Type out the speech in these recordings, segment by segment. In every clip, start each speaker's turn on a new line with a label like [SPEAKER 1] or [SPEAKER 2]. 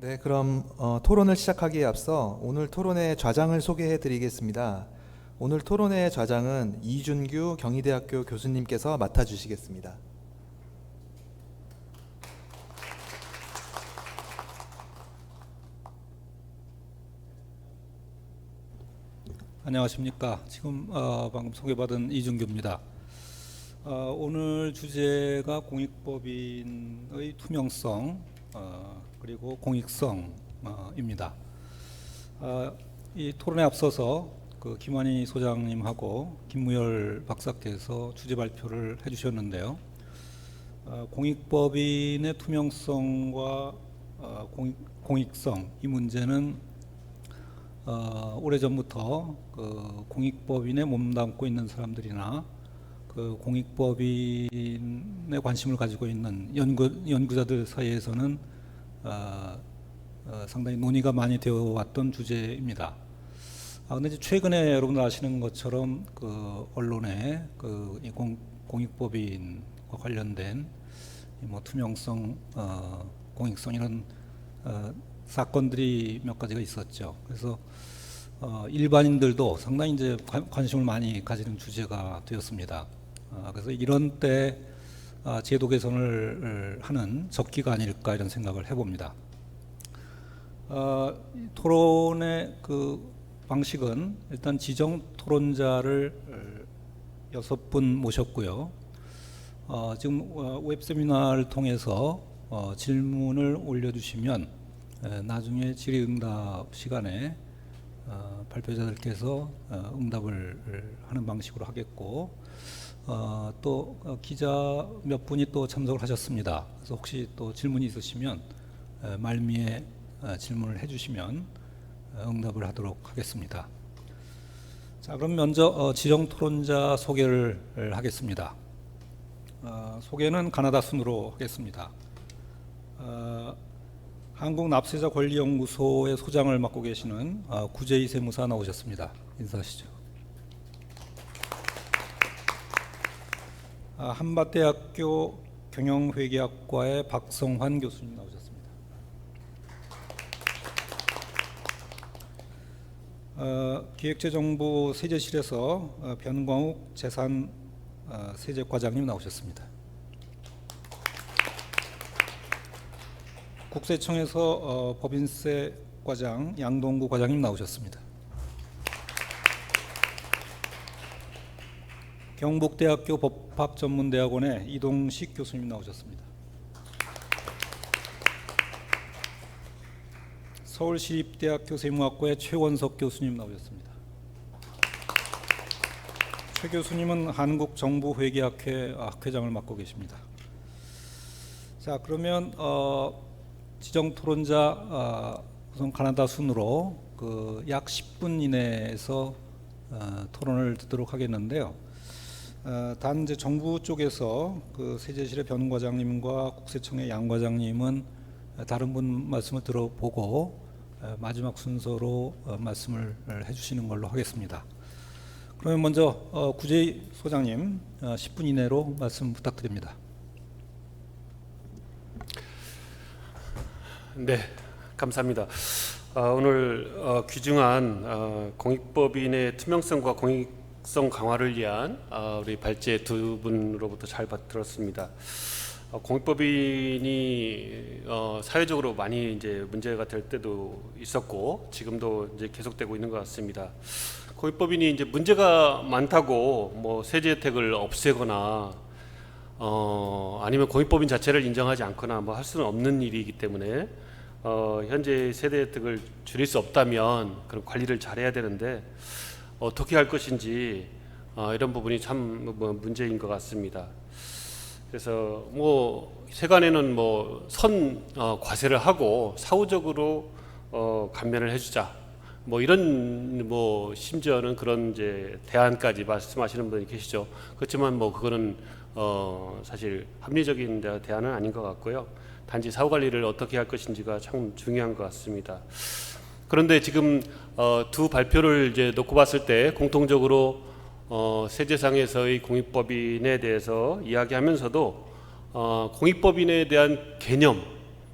[SPEAKER 1] 네, 그럼 토론을 시작하기에 앞서 오늘 토론의 좌장을 소개해 드리겠습니다. 오늘 토론의 좌장은 이준규 경희대학교 교수님께서 맡아주시겠습니다.
[SPEAKER 2] 안녕하십니까. 지금 방금 소개받은 이준규입니다. 오늘 주제가 공익법인의 투명성 그리고 공익성입니다. 이 토론에 앞서서 그 김환희 소장님하고 김무열 박사께서 주제 발표를 해주셨는데요. 공익법인의 투명성과 공익성 이 문제는 오래전부터 그 공익법인에 몸담고 있는 사람들이나 그 공익법인에 관심을 가지고 있는 연구자들 사이에서는 상당히 논의가 많이 되어 왔던 주제입니다. 근데 이제 최근에 여러분들 아시는 것처럼 그 언론에 그 공익법인과 관련된 뭐 투명성, 공익성 이런 사건들이 몇 가지가 있었죠. 그래서 일반인들도 상당히 이제 관심을 많이 가지는 주제가 되었습니다. 그래서 이런 때 제도 개선을 하는 적기가 아닐까 이런 생각을 해봅니다. 토론의 그 방식은 일단 지정 토론자를 6분 모셨고요. 지금 웹 세미나를 통해서 질문을 올려주시면 나중에 질의응답 시간에 발표자들께서 응답을 하는 방식으로 하겠고, 또 기자 몇 분이 또 참석을 하셨습니다. 그래서 혹시 또 질문이 있으시면 말미에 질문을 해주시면 응답을 하도록 하겠습니다. 자, 그럼 먼저 지정 토론자 소개를 하겠습니다. 소개는 가나다 순으로 하겠습니다. 한국납세자권리연구소의 소장을 맡고 계시는 구재희 세무사 나오셨습니다. 인사하시죠. 한밭대학교 경영회계학과의 박성환 교수님 나오셨습니다. 기획재정부 세제실에서 변광욱 재산세제과장님 나오셨습니다. 국세청에서 법인세 과장 양동구 과장님 나오셨습니다. 경북대학교 법학전문대학원의 이동식 교수님 나오셨습니다. 서울시립대학교 세무학과의 최원석 교수님 나오셨습니다. 최 교수님은 한국정부회계학회 학회장을 맡고 계십니다. 자, 그러면 지정 토론자 우선 가나다 순으로 그 약 10분 이내에서 토론을 듣도록 하겠는데요. 단 이제 정부 쪽에서 그 세제실의 변 과장님과 국세청의 양 과장님은 다른 분 말씀을 들어보고 마지막 순서로 말씀을 해주시는 걸로 하겠습니다. 그러면 먼저 구재희 소장님 10분 이내로 말씀 부탁드립니다.
[SPEAKER 3] 네, 감사합니다. 오늘 귀중한 공익법인의 투명성과 공익성 강화를 위한 우리 발제 두 분으로부터 잘 들었습니다. 공익법인이 사회적으로 많이 이제 문제가 될 때도 있었고 지금도 이제 계속되고 있는 것 같습니다. 공익법인이 이제 문제가 많다고 뭐 세제 혜택을 없애거나 아니면 공익법인 자체를 인정하지 않거나 뭐 할 수는 없는 일이기 때문에 현재 세대 혜택을 줄일 수 없다면 그런 관리를 잘해야 되는데 어떻게 할 것인지 이런 부분이 참 문제인 것 같습니다. 그래서 뭐 세간에는 뭐 과세를 하고 사후적으로 감면을 해주자 뭐 이런 뭐 심지어는 그런 이제 대안까지 말씀하시는 분이 계시죠. 그렇지만 뭐 그거는 사실 합리적인 대안은 아닌 것 같고요. 단지 사후 관리를 어떻게 할 것인지가 참 중요한 것 같습니다. 그런데 지금 두 발표를 이제 놓고 봤을 때 공통적으로 세제상에서의 공익법인에 대해서 이야기하면서도 공익법인에 대한 개념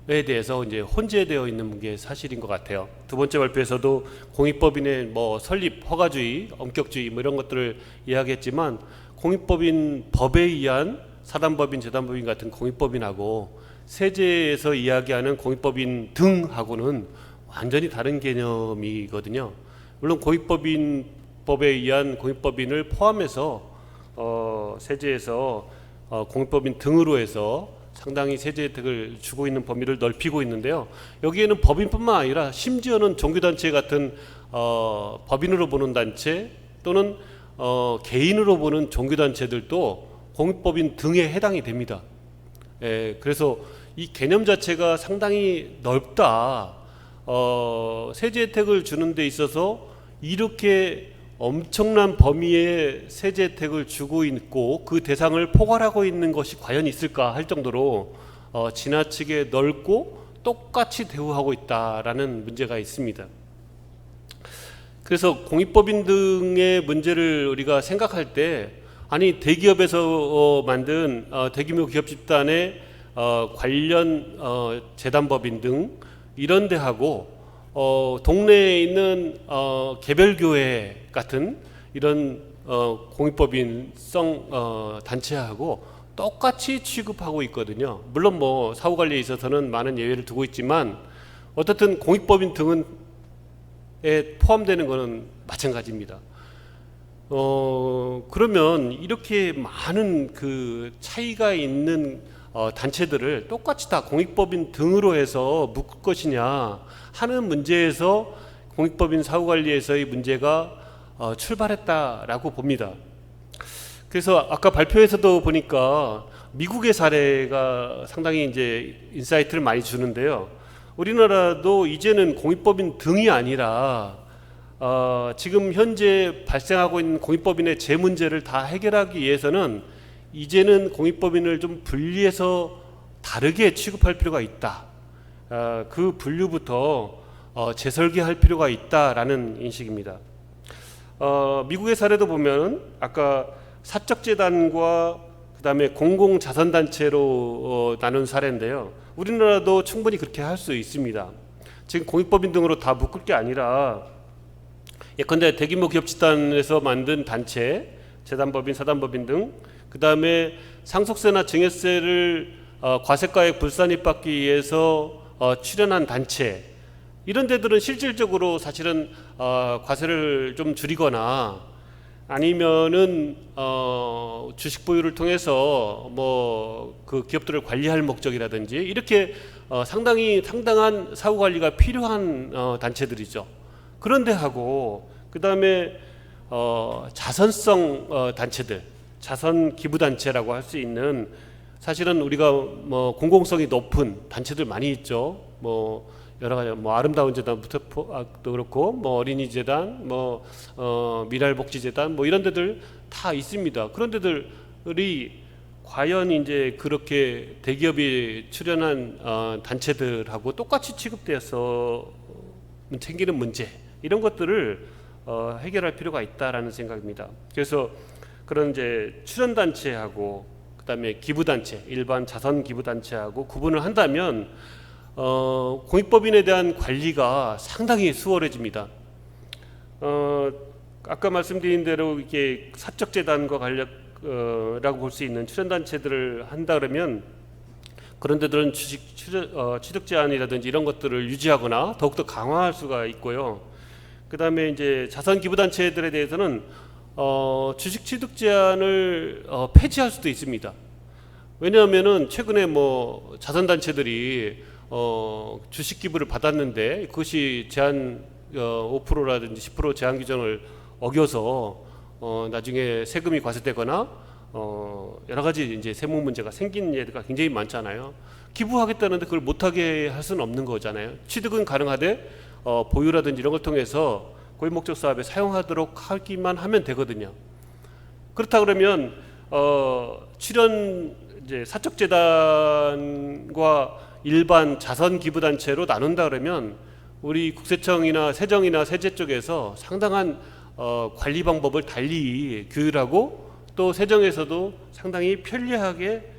[SPEAKER 3] 대해서 이제 혼재되어 있는 게 사실인 것 같아요. 두 번째 발표에서도 공익법인의 뭐 설립, 허가주의, 엄격주의 뭐 이런 것들을 이야기했지만 공익법인 법에 의한 사단법인, 재단법인 같은 공익법인하고 세제에서 이야기하는 공익법인 등하고는 완전히 다른 개념이거든요. 물론 공익법인 법에 의한 공익법인을 포함해서 세제에서 공익법인 등으로 해서 상당히 세제 혜택을 주고 있는 범위를 넓히고 있는데요. 여기에는 법인뿐만 아니라 심지어는 종교단체 같은 법인으로 보는 단체 또는 개인으로 보는 종교단체들도 공익법인 등에 해당이 됩니다. 그래서 이 개념 자체가 상당히 넓다. 세제 혜택을 주는 데 있어서 이렇게 엄청난 범위의 세제 혜택을 주고 있고 그 대상을 포괄하고 있는 것이 과연 있을까 할 정도로 지나치게 넓고 똑같이 대우하고 있다라는 문제가 있습니다. 그래서 공익법인 등의 문제를 우리가 생각할 때 아니 대기업에서 만든 대규모 기업 집단의 관련 재단법인 등 이런 데하고 동네에 있는 개별교회 같은 이런 공익법인성 단체하고 똑같이 취급하고 있거든요. 물론 뭐 사후관리에 있어서는 많은 예외를 두고 있지만 어떻든 공익법인 등은 포함되는 것은 마찬가지입니다. 그러면 이렇게 많은 그 차이가 있는 단체들을 똑같이 다 공익법인 등으로 해서 묶을 것이냐 하는 문제에서 공익법인 사후관리에서의 문제가 출발했다라고 봅니다. 그래서 아까 발표에서도 보니까 미국의 사례가 상당히 이제 인사이트를 많이 주는데요. 우리나라도 이제는 공익법인 등이 아니라 지금 현재 발생하고 있는 공익법인의 재 문제를 다 해결하기 위해서는 이제는 공익법인을 좀 분리해서 다르게 취급할 필요가 있다. 그 분류부터 재설계할 필요가 있다라는 인식입니다. 미국의 사례도 보면 아까 사적재단과 그다음에 공공자선단체로 나눈 사례인데요. 우리나라도 충분히 그렇게 할 수 있습니다. 지금 공익법인 등으로 다 묶을 게 아니라 예컨대 대규모 기업 집단에서 만든 단체, 재단법인, 사단법인 등 그다음에 상속세나 증여세를 과세가액 불산입 받기 위해서 출연한 단체 이런 데들은 실질적으로 사실은 과세를 좀 줄이거나 아니면은 주식 보유를 통해서 뭐 그 기업들을 관리할 목적이라든지 이렇게 상당한 사후 관리가 필요한 단체들이죠. 그런데 하고 그다음에 자선성 단체들, 자선 기부 단체라고 할 수 있는 사실은 우리가 뭐 공공성이 높은 단체들 많이 있죠. 뭐 여러 가지 뭐 아름다운 재단부터 또 그렇고 뭐 어린이 재단, 뭐 미랄복지 재단 뭐 이런 데들 다 있습니다. 그런 데들이 과연 이제 그렇게 대기업이 출연한 단체들하고 똑같이 취급되어서 생기는 문제 이런 것들을 해결할 필요가 있다라는 생각입니다. 그래서 그런 이제 출연 단체하고 그다음에 기부 단체, 일반 자선 기부 단체하고 구분을 한다면 공익법인에 대한 관리가 상당히 수월해집니다. 아까 말씀드린 대로 이게 사적 재단과 관련라고 볼 수 있는 출연 단체들을 한다 그러면 그런 데들은 취득 제한이라든지 이런 것들을 유지하거나 더욱더 강화할 수가 있고요. 그다음에 이제 자선 기부 단체들에 대해서는 주식 취득 제한을 폐지할 수도 있습니다. 왜냐하면은 최근에 뭐 자선 단체들이 주식 기부를 받았는데 그것이 제한 5%라든지 10% 제한 규정을 어겨서 나중에 세금이 과세되거나 여러 가지 이제 세무 문제가 생긴 예가 굉장히 많잖아요. 기부하겠다는데 그걸 못하게 할 수는 없는 거잖아요. 취득은 가능하되 보유라든지 이런 걸 통해서 고유 목적 사업에 사용하도록 하기만 하면 되거든요. 그렇다 그러면 출연 이제 사적 재단과 일반 자선 기부 단체로 나눈다 그러면 우리 국세청이나 세정이나 세제 쪽에서 상당한 관리 방법을 달리 규율하고 또 세정에서도 상당히 편리하게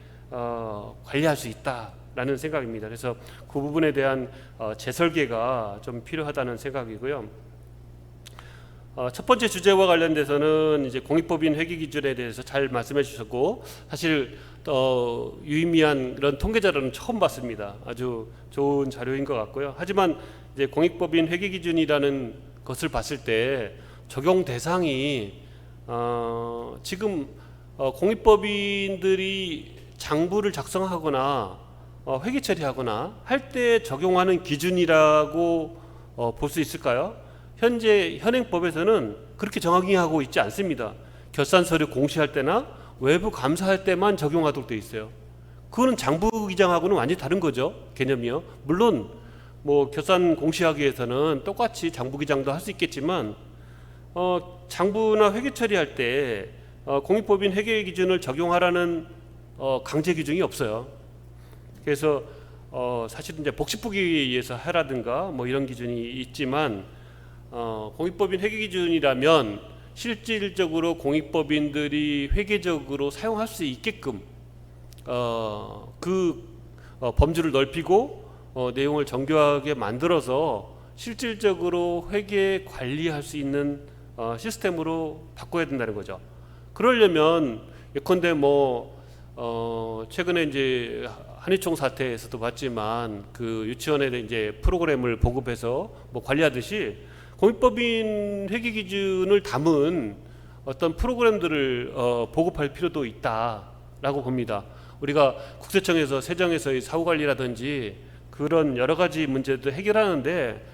[SPEAKER 3] 관리할 수 있다. 않나라는 생각입니다. 그래서 그 부분에 대한 재설계가 좀 필요하다는 생각이고요. 첫 번째 주제와 관련돼서는 이제 공익법인 회계 기준에 대해서 잘 말씀해 주셨고, 사실 유의미한 그런 통계 자료는 처음 봤습니다. 아주 좋은 자료인 것 같고요. 하지만 이제 공익법인 회계 기준이라는 것을 봤을 때 적용 대상이 지금 공익법인들이 장부를 작성하거나 회계 처리하거나 할 때 적용하는 기준이라고 볼 수 있을까요? 현재 현행법에서는 그렇게 정확히 하고 있지 않습니다. 결산 서류 공시할 때나 외부 감사할 때만 적용하도록 되어 있어요. 그거는 장부 기장하고는 완전히 다른 거죠, 개념이요. 물론 뭐 결산 공시하기 위해서는 똑같이 장부 기장도 할 수 있겠지만 장부나 회계 처리할 때 공익법인 회계 기준을 적용하라는 강제 규정이 없어요. 그래서 사실은 이제 복식부기에 의해서 하라든가 뭐 이런 기준이 있지만 공익법인 회계 기준이라면 실질적으로 공익법인들이 회계적으로 사용할 수 있게끔 범주를 넓히고 내용을 정교하게 만들어서 실질적으로 회계 관리할 수 있는 시스템으로 바꿔야 된다는 거죠. 그러려면 예컨대 최근에 이제 한의총 사태에서도 봤지만 그 유치원에 이제 프로그램을 보급해서 관리하듯이 공익법인 회계 기준을 담은 어떤 프로그램들을 보급할 필요도 있다라고 봅니다. 우리가 국세청에서 세정에서의 사후 관리라든지 그런 여러 가지 문제도 해결하는데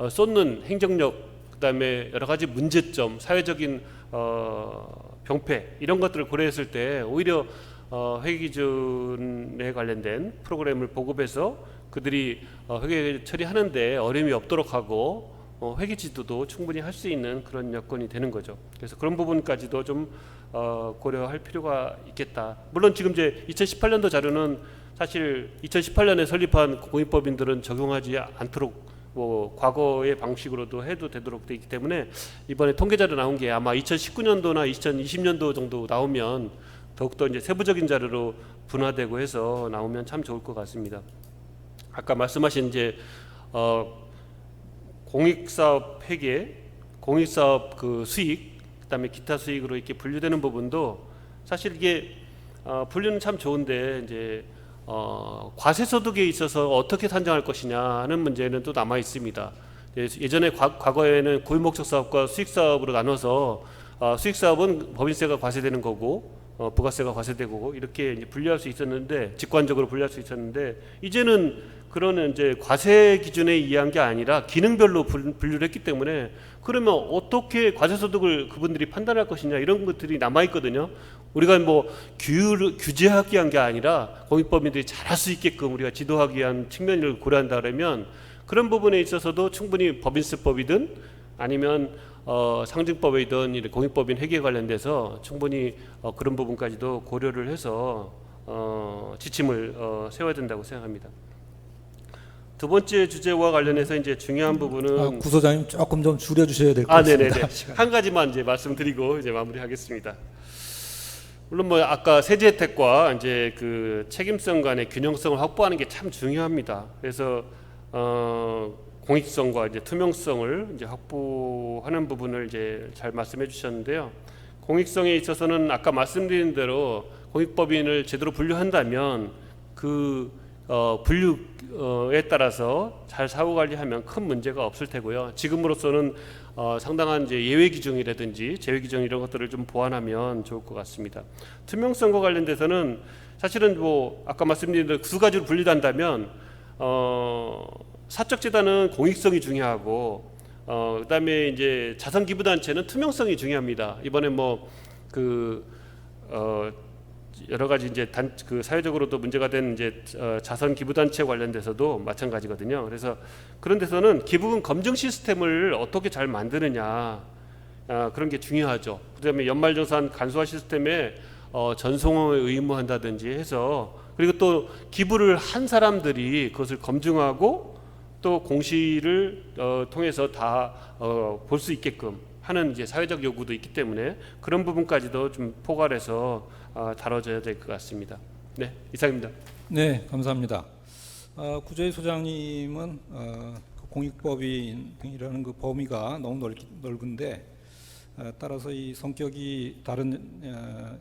[SPEAKER 3] 쏟는 행정력, 그다음에 여러 가지 문제점, 사회적인 병폐 이런 것들을 고려했을 때 오히려 회계 기준에 관련된 프로그램을 보급해서 그들이 회계 처리하는데 어려움이 없도록 하고 회계 지도도 충분히 할 수 있는 그런 여건이 되는 거죠. 그래서 그런 부분까지도 좀 고려할 필요가 있겠다. 물론 지금 이제 2018년도 자료는 사실 2018년에 설립한 공익법인들은 적용하지 않도록 과거의 방식으로도 해도 되도록 되어 있기 때문에 이번에 통계 자료 나온 게 아마 2019년도나 2020년도 정도 나오면 더욱더 이제 세부적인 자료로 분화되고 해서 나오면 참 좋을 것 같습니다. 아까 말씀하신 이제 공익사업 회계, 공익사업 그 수익, 그다음에 기타 수익으로 이렇게 분류되는 부분도 사실 이게 분류는 참 좋은데 이제 과세소득에 있어서 어떻게 산정할 것이냐는 문제는 또 남아 있습니다. 예전에 과거에는 고유목적 사업과 수익 사업으로 나눠서 수익 사업은 법인세가 과세되는 거고 부가세가 과세되고 이렇게 이제 분류할 수 있었는데, 직관적으로 분류할 수 있었는데, 이제는 그런 이제 과세 기준에 의한 게 아니라 기능별로 분류를 했기 때문에 그러면 어떻게 과세소득을 그분들이 판단할 것이냐 이런 것들이 남아 있거든요. 우리가 규제하기 위한 게 아니라 공익법인들이 잘할 수 있게끔 우리가 지도하기 위한 측면을 고려한다 그러면 그런 부분에 있어서도 충분히 법인세법이든 아니면 상증법이든 공익법인 회계에 관련돼서 충분히 그런 부분까지도 고려를 해서 지침을 세워야 된다고 생각합니다. 두 번째 주제와 관련해서 이제 중요한 부분은
[SPEAKER 2] 구소장님 조금 좀 줄여주셔야 될 것 같습니다.
[SPEAKER 3] 네네네. 한 가지만 이제 말씀드리고 이제 마무리하겠습니다. 물론 아까 세제 혜택과 이제 그 책임성 간의 균형성을 확보하는 게 참 중요합니다. 그래서 공익성과 이제 투명성을 이제 확보하는 부분을 이제 잘 말씀해 주셨는데요. 공익성에 있어서는 아까 말씀드린 대로 공익법인을 제대로 분류한다면 그 분류에 따라서 잘 사후 관리하면 큰 문제가 없을 테고요. 지금으로서는 상당한 이제 예외 기준이라든지 제외 기준 이런 것들을 좀 보완하면 좋을 것 같습니다. 투명성과 관련돼서는 사실은 아까 말씀드린 대로 두 가지로 분리한다면 사적재단은 공익성이 중요하고 그다음에 이제 자선기부단체는 투명성이 중요합니다. 이번에 여러 가지 이제 그 사회적으로도 문제가 된 이제 자선 기부 단체 관련돼서도 마찬가지거든요. 그래서 그런 데서는 기부금 검증 시스템을 어떻게 잘 만드느냐 그런 게 중요하죠. 그다음에 연말정산 간소화 시스템에 전송을 의무한다든지 해서, 그리고 또 기부를 한 사람들이 그것을 검증하고 또 공시를 통해서 다 볼 수 있게끔 하는 이제 사회적 요구도 있기 때문에 그런 부분까지도 좀 포괄해서 다뤄져야 될 것 같습니다. 네, 이상입니다.
[SPEAKER 2] 네, 감사합니다. 구조희 소장님은 그 공익법인이라는 그 범위가 너무 넓은데 따라서 이 성격이 다른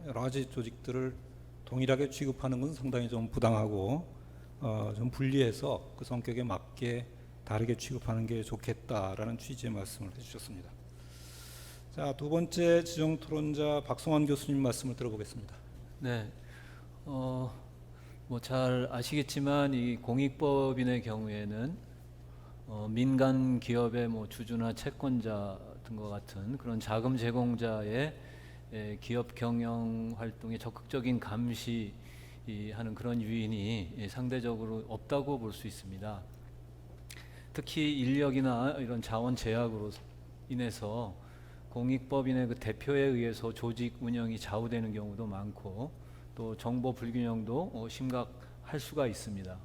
[SPEAKER 2] 여러 가지 조직들을 동일하게 취급하는 건 상당히 좀 부당하고 좀 분리해서 그 성격에 맞게 다르게 취급하는 게 좋겠다라는 취지의 말씀을 해주셨습니다. 자, 두 번째 지정 토론자 박성환 교수님 말씀을 들어보겠습니다.
[SPEAKER 4] 네, 뭐 잘 아시겠지만 이 공익법인의 경우에는 민간 기업의 뭐 주주나 채권자 등과 같은 그런 자금 제공자의 기업 경영 활동에 적극적인 감시하는 그런 유인이 상대적으로 없다고 볼 수 있습니다. 특히 인력이나 이런 자원 제약으로 인해서 공익법인의 그 대표에 의해서 조직 운영이 좌우되는 경우도 많고 또 정보 불균형도 심각할 수가 있습니다.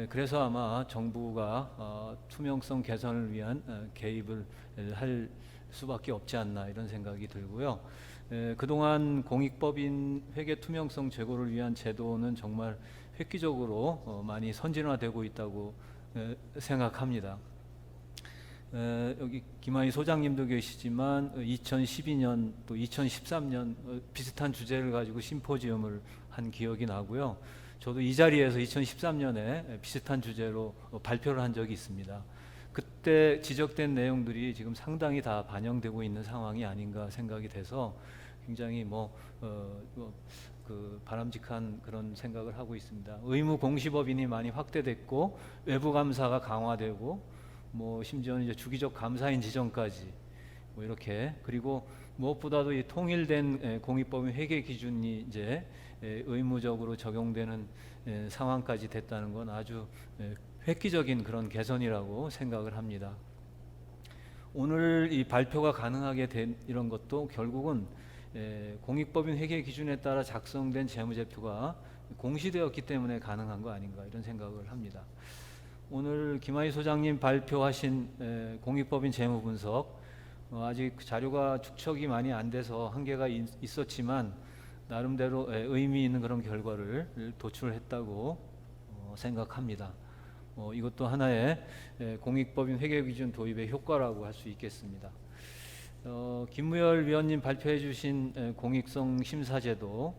[SPEAKER 4] 그래서 아마 정부가 투명성 개선을 위한 개입을 할 수밖에 없지 않나 이런 생각이 들고요. 그동안 공익법인 회계 투명성 제고를 위한 제도는 정말 획기적으로 많이 선진화되고 있다고 생각합니다. 여기 김하희 소장님도 계시지만 2012년 또 2013년 비슷한 주제를 가지고 심포지엄을 한 기억이 나고요. 저도 이 자리에서 2013년에 비슷한 주제로 발표를 한 적이 있습니다. 그때 지적된 내용들이 지금 상당히 다 반영되고 있는 상황이 아닌가 생각이 돼서 굉장히 그 바람직한 그런 생각을 하고 있습니다. 의무 공시법인이 많이 확대됐고 외부 감사가 강화되고 뭐 심지어는 이제 주기적 감사인 지정까지 뭐 이렇게 그리고 무엇보다도 이 통일된 공익법인 회계 기준이 이제 의무적으로 적용되는 상황까지 됐다는 건 아주 획기적인 그런 개선이라고 생각을 합니다. 오늘 이 발표가 가능하게 된 이런 것도 결국은 공익법인 회계 기준에 따라 작성된 재무제표가 공시되었기 때문에 가능한 거 아닌가 이런 생각을 합니다. 오늘 김하희 소장님 발표하신 공익법인 재무분석 아직 자료가 축적이 많이 안 돼서 한계가 있었지만 나름대로 의미 있는 그런 결과를 도출했다고 생각합니다. 이것도 하나의 공익법인 회계기준 도입의 효과라고 할 수 있겠습니다. 김무열 위원님 발표해 주신 공익성 심사제도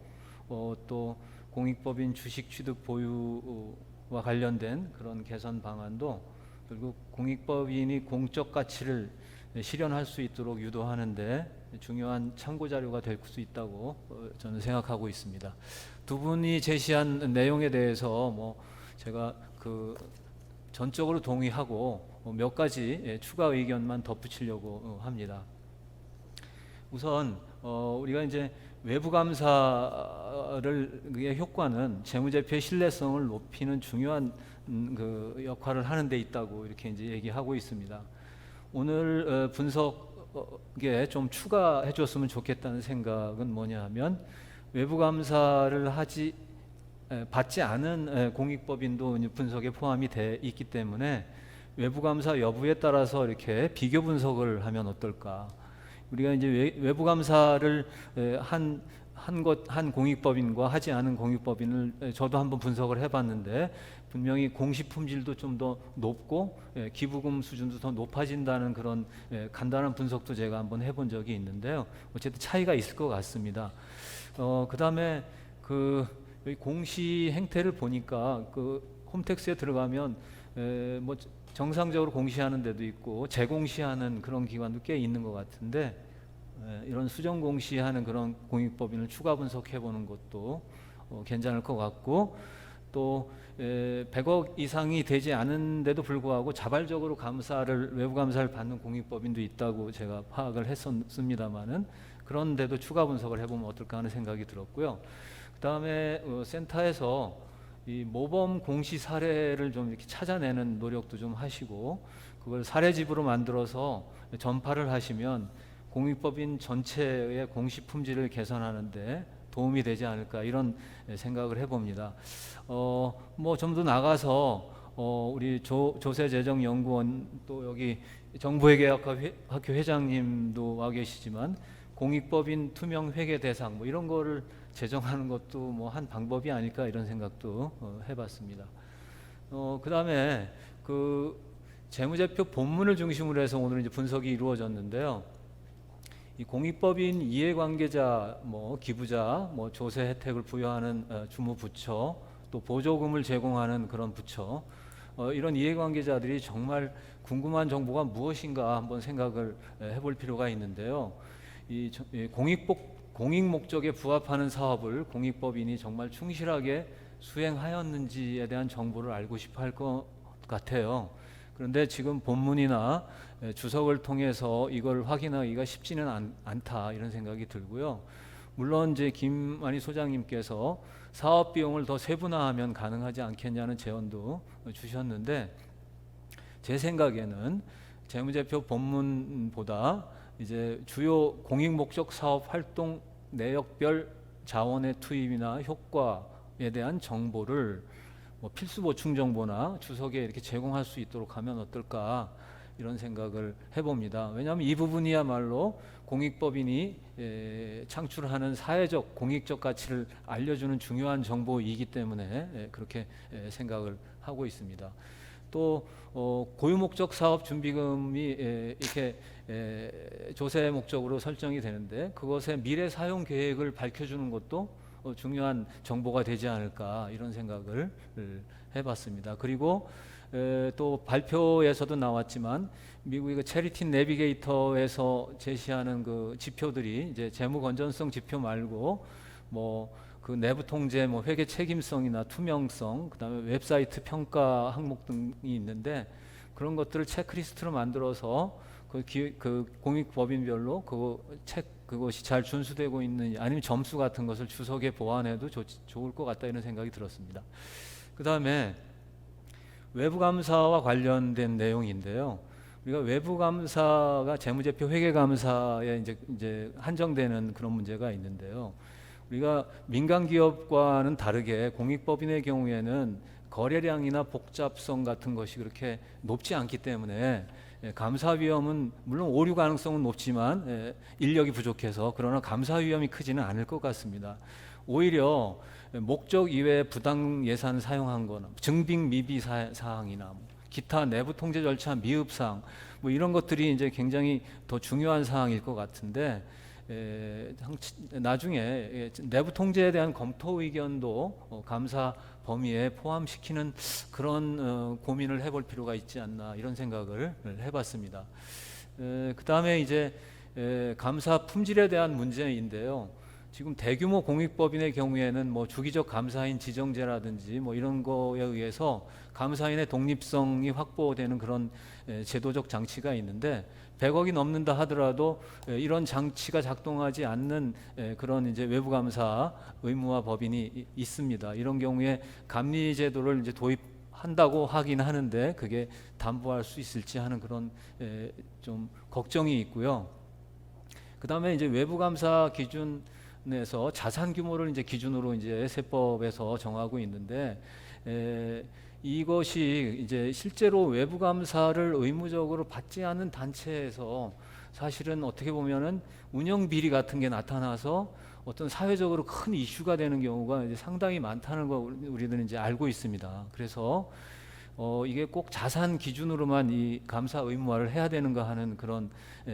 [SPEAKER 4] 또 공익법인 주식 취득 보유와 관련된 그런 개선 방안도 결국 공익법인이 공적 가치를 실현할 수 있도록 유도하는데 중요한 참고 자료가 될 수 있다고 저는 생각하고 있습니다. 두 분이 제시한 내용에 대해서 뭐 제가 그 전적으로 동의하고 몇 가지 추가 의견만 덧붙이려고 합니다. 우선 우리가 이제 외부 감사의 효과는 재무제표의 신뢰성을 높이는 중요한 그 역할을 하는 데 있다고 이렇게 이제 얘기하고 있습니다. 오늘 분석에 좀 추가해 줬으면 좋겠다는 생각은 뭐냐 하면 외부 감사를 받지 않은 공익법인도 분석에 포함이 돼 있기 때문에 외부 감사 여부에 따라서 이렇게 비교 분석을 하면 어떨까? 우리가 이제 외부 감사를 한 공익법인과 하지 않은 공익법인을 저도 한번 분석을 해봤는데 분명히 공시 품질도 좀 더 높고 기부금 수준도 더 높아진다는 그런 간단한 분석도 제가 한번 해본 적이 있는데요. 어쨌든 차이가 있을 것 같습니다. 그다음에 여기 공시 행태를 보니까 그 홈택스에 들어가면 뭐 정상적으로 공시하는 데도 있고 재공시하는 그런 기관도 꽤 있는 것 같은데 이런 수정 공시하는 그런 공익법인을 추가 분석해 보는 것도 괜찮을 것 같고 또 100억 이상이 되지 않은데도 불구하고 자발적으로 외부 감사를 받는 공익법인도 있다고 제가 파악을 했었습니다마는 그런데도 추가 분석을 해보면 어떨까 하는 생각이 들었고요. 그 다음에 센터에서 이 모범 공시 사례를 좀 이렇게 찾아내는 노력도 좀 하시고 그걸 사례집으로 만들어서 전파를 하시면 공익법인 전체의 공시 품질을 개선하는데 도움이 되지 않을까 이런 생각을 해봅니다. 뭐 좀 더 나가서 우리 조세재정연구원 또 여기 정부회계학교 회장님도 와 계시지만 공익법인 투명 회계 대상 뭐 이런 거를 제정하는 것도 뭐 한 방법이 아닐까 이런 생각도 해봤습니다. 그다음에 그 재무제표 본문을 중심으로 해서 오늘 이제 분석이 이루어졌는데요. 이 공익법인 이해관계자, 뭐 기부자, 뭐 조세 혜택을 부여하는 주무부처, 또 보조금을 제공하는 그런 부처, 이런 이해관계자들이 정말 궁금한 정보가 무엇인가 한번 생각을 해볼 필요가 있는데요. 이 공익 목적에 부합하는 사업을 공익법인이 정말 충실하게 수행하였는지에 대한 정보를 알고 싶어 할 것 같아요. 그런데 지금 본문이나 주석을 통해서 이걸 확인하기가 쉽지는 않다 이런 생각이 들고요. 물론 이제 김만희 소장님께서 사업 비용을 더 세분화하면 가능하지 않겠냐는 제언도 주셨는데, 제 생각에는 재무제표 본문보다 이제 주요 공익 목적 사업 활동 내역별 자원의 투입이나 효과에 대한 정보를 뭐 필수 보충 정보나 주석에 이렇게 제공할 수 있도록 하면 어떨까 이런 생각을 해봅니다. 왜냐하면 이 부분이야말로 공익법인이 창출하는 사회적 공익적 가치를 알려주는 중요한 정보이기 때문에 그렇게 생각을 하고 있습니다. 또 고유 목적 사업 준비금이 이렇게 조세 목적으로 설정이 되는데, 그것의 미래 사용 계획을 밝혀주는 것도 중요한 정보가 되지 않을까 이런 생각을 해봤습니다. 그리고 또 발표에서도 나왔지만 미국의 그 체리티 내비게이터에서 제시하는 그 지표들이 이제 재무 건전성 지표 말고 뭐 그 내부 통제, 뭐 회계 책임성이나 투명성, 그다음에 웹사이트 평가 항목 등이 있는데, 그런 것들을 체크리스트로 만들어서 그 공익법인별로 그것이 잘 준수되고 있는지, 아니면 점수 같은 것을 주석에 보완해도 좋을 것 같다 이런 생각이 들었습니다. 그 다음에 외부 감사와 관련된 내용인데요. 우리가 외부 감사가 재무제표 회계 감사에 이제 한정되는 그런 문제가 있는데요. 우리가 민간 기업과는 다르게 공익법인의 경우에는 거래량이나 복잡성 같은 것이 그렇게 높지 않기 때문에 감사 위험은 물론 오류 가능성은 높지만 인력이 부족해서, 그러나 감사 위험이 크지는 않을 것 같습니다. 오히려 목적 이외에 부당 예산을 사용한 거나 증빙 미비 사항이나 기타 내부 통제 절차 미흡 사항, 뭐 이런 것들이 이제 굉장히 더 중요한 사항일 것 같은데, 나중에 내부 통제에 대한 검토 의견도 감사 범위에 포함시키는 그런 고민을 해볼 필요가 있지 않나 이런 생각을 해봤습니다. 그 다음에 이제 감사 품질에 대한 문제인데요. 지금 대규모 공익법인의 경우에는 뭐 주기적 감사인 지정제라든지 뭐 이런 거에 의해서 감사인의 독립성이 확보되는 그런 제도적 장치가 있는데, 100억이 넘는다 하더라도 이런 장치가 작동하지 않는 그런 이제 외부 감사 의무화 법인이 있습니다. 이런 경우에 감리 제도를 이제 도입한다고 하긴 하는데 그게 담보할 수 있을지 하는 그런 좀 걱정이 있고요. 그다음에 이제 외부 감사 기준에서 자산 규모를 이제 기준으로 이제 세법에서 정하고 있는데, 이것이 이제 실제로 외부 감사를 의무적으로 받지 않는 단체에서 사실은 어떻게 보면은 운영 비리 같은 게 나타나서 어떤 사회적으로 큰 이슈가 되는 경우가 이제 상당히 많다는 거 우리들은 이제 알고 있습니다. 그래서 이게 꼭 자산 기준으로만 이 감사 의무화를 해야 되는가 하는 그런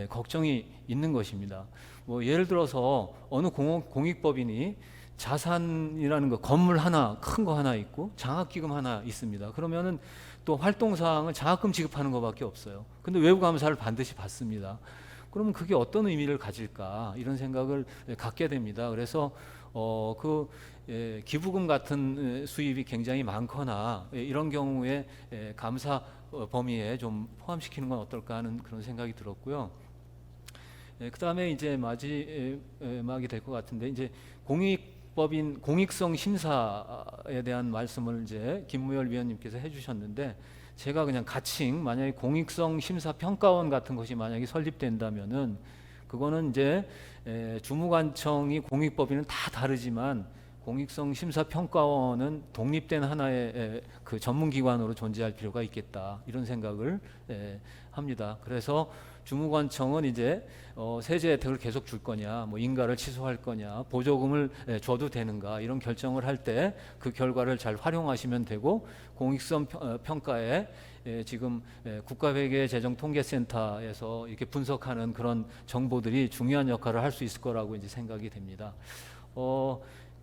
[SPEAKER 4] 걱정이 있는 것입니다. 뭐 예를 들어서 어느 공익법인이 자산이라는 거, 건물 하나, 큰 거 하나 있고 장학기금 하나 있습니다. 그러면은 또 활동사항은 장학금 지급하는 것밖에 없어요. 근데 외부 감사를 반드시 받습니다. 그러면 그게 어떤 의미를 가질까 이런 생각을 갖게 됩니다. 그래서 기부금 같은 수입이 굉장히 많거나 이런 경우에 감사 범위에 좀 포함시키는 건 어떨까 하는 그런 생각이 들었고요. 그 다음에 이제 마지막이 될 것 같은데, 이제 공익법인 공익성 심사에 대한 말씀을 이제 김무열 위원님께서 해주셨는데, 제가 그냥 가칭, 만약에 공익성 심사 평가원 같은 것이 만약에 설립된다면은 그거는 이제 주무관청이 공익법인은 다 다르지만 공익성 심사 평가원은 독립된 하나의 그 전문기관으로 존재할 필요가 있겠다 이런 생각을 합니다. 그래서 주무관청은 이제 세제 혜택을 계속 줄 거냐, 뭐 인가를 취소할 거냐, 보조금을 줘도 되는가 이런 결정을 할 때 그 결과를 잘 활용하시면 되고, 공익성 평가에 지금 국가회계재정통계센터에서 이렇게 분석하는 그런 정보들이 중요한 역할을 할 수 있을 거라고 이제 생각이 됩니다.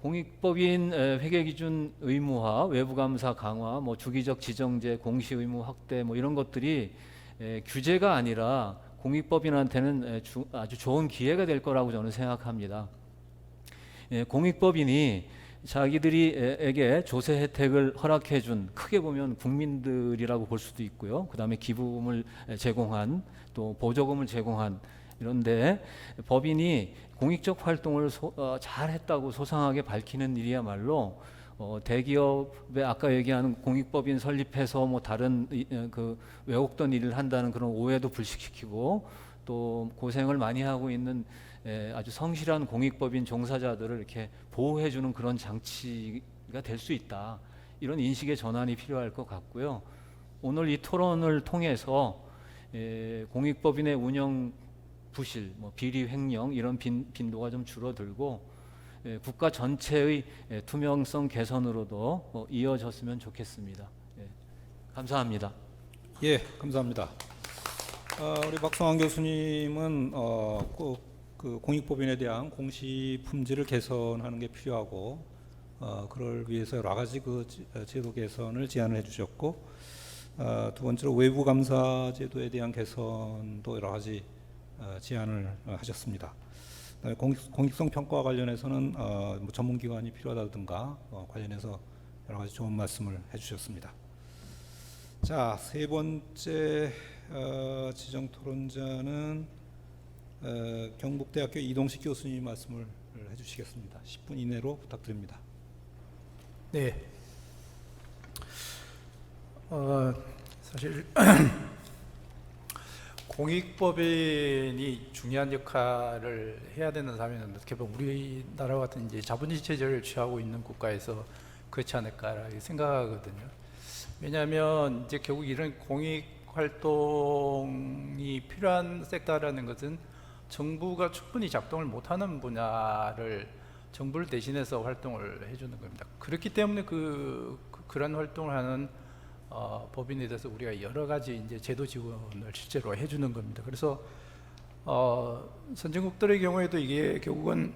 [SPEAKER 4] 공익법인 회계기준 의무화, 외부감사 강화, 뭐 주기적 지정제, 공시 의무 확대, 뭐 이런 것들이 규제가 아니라 공익법인한테는 아주 좋은 기회가 될 거라고 저는 생각합니다. 공익법인이 자기들이에게 조세 혜택을 허락해 준, 크게 보면 국민들이라고 볼 수도 있고요. 그다음에 기부금을 제공한, 또 보조금을 제공한, 이런데 법인이 공익적 활동을 잘 했다고 소상하게 밝히는 일이야말로 대기업에 아까 얘기하는 공익법인 설립해서 뭐 다른 그 왜곡된 일을 한다는 그런 오해도 불식시키고, 또 고생을 많이 하고 있는 아주 성실한 공익법인 종사자들을 이렇게 보호해주는 그런 장치가 될 수 있다. 이런 인식의 전환이 필요할 것 같고요. 오늘 이 토론을 통해서 공익법인의 운영 부실, 뭐 비리 횡령 이런 빈도가 좀 줄어들고, 국가 전체의 투명성 개선으로도 이어졌으면 좋겠습니다. 감사합니다.
[SPEAKER 2] 예, 감사합니다. 우리 박성환 교수님은 그 공익법인에 대한 공시 품질을 개선하는 게 필요하고, 그걸 위해서 여러 가지 그 제도 개선을 제안을 해주셨고, 두 번째로 외부 감사 제도에 대한 개선도 여러 가지 제안을 하셨습니다. 공익성 평가와 관련해서는 뭐 전문기관이 필요하다든가 관련해서 여러 가지 좋은 말씀을 해주셨습니다. 자, 세 번째 지정 토론자는 경북대학교 이동식 교수님 말씀을 해주시겠습니다. 10분 이내로 부탁드립니다.
[SPEAKER 5] 네. 사실 공익법인이 중요한 역할을 해야 되는 사람은 어떻게 보면 우리나라 같은 이제 자본주의 체제를 취하고 있는 국가에서 그렇지 않을까 생각하거든요. 왜냐하면 이제 결국 이런 공익 활동이 필요한 섹터라는 것은 정부가 충분히 작동을 못하는 분야를 정부를 대신해서 활동을 해주는 겁니다. 그렇기 때문에 그런 활동을 하는 법인에 대해서 우리가 여러 가지 이제 제도 지원을 실제로 해주는 겁니다. 그래서 선진국들의 경우에도 이게 결국은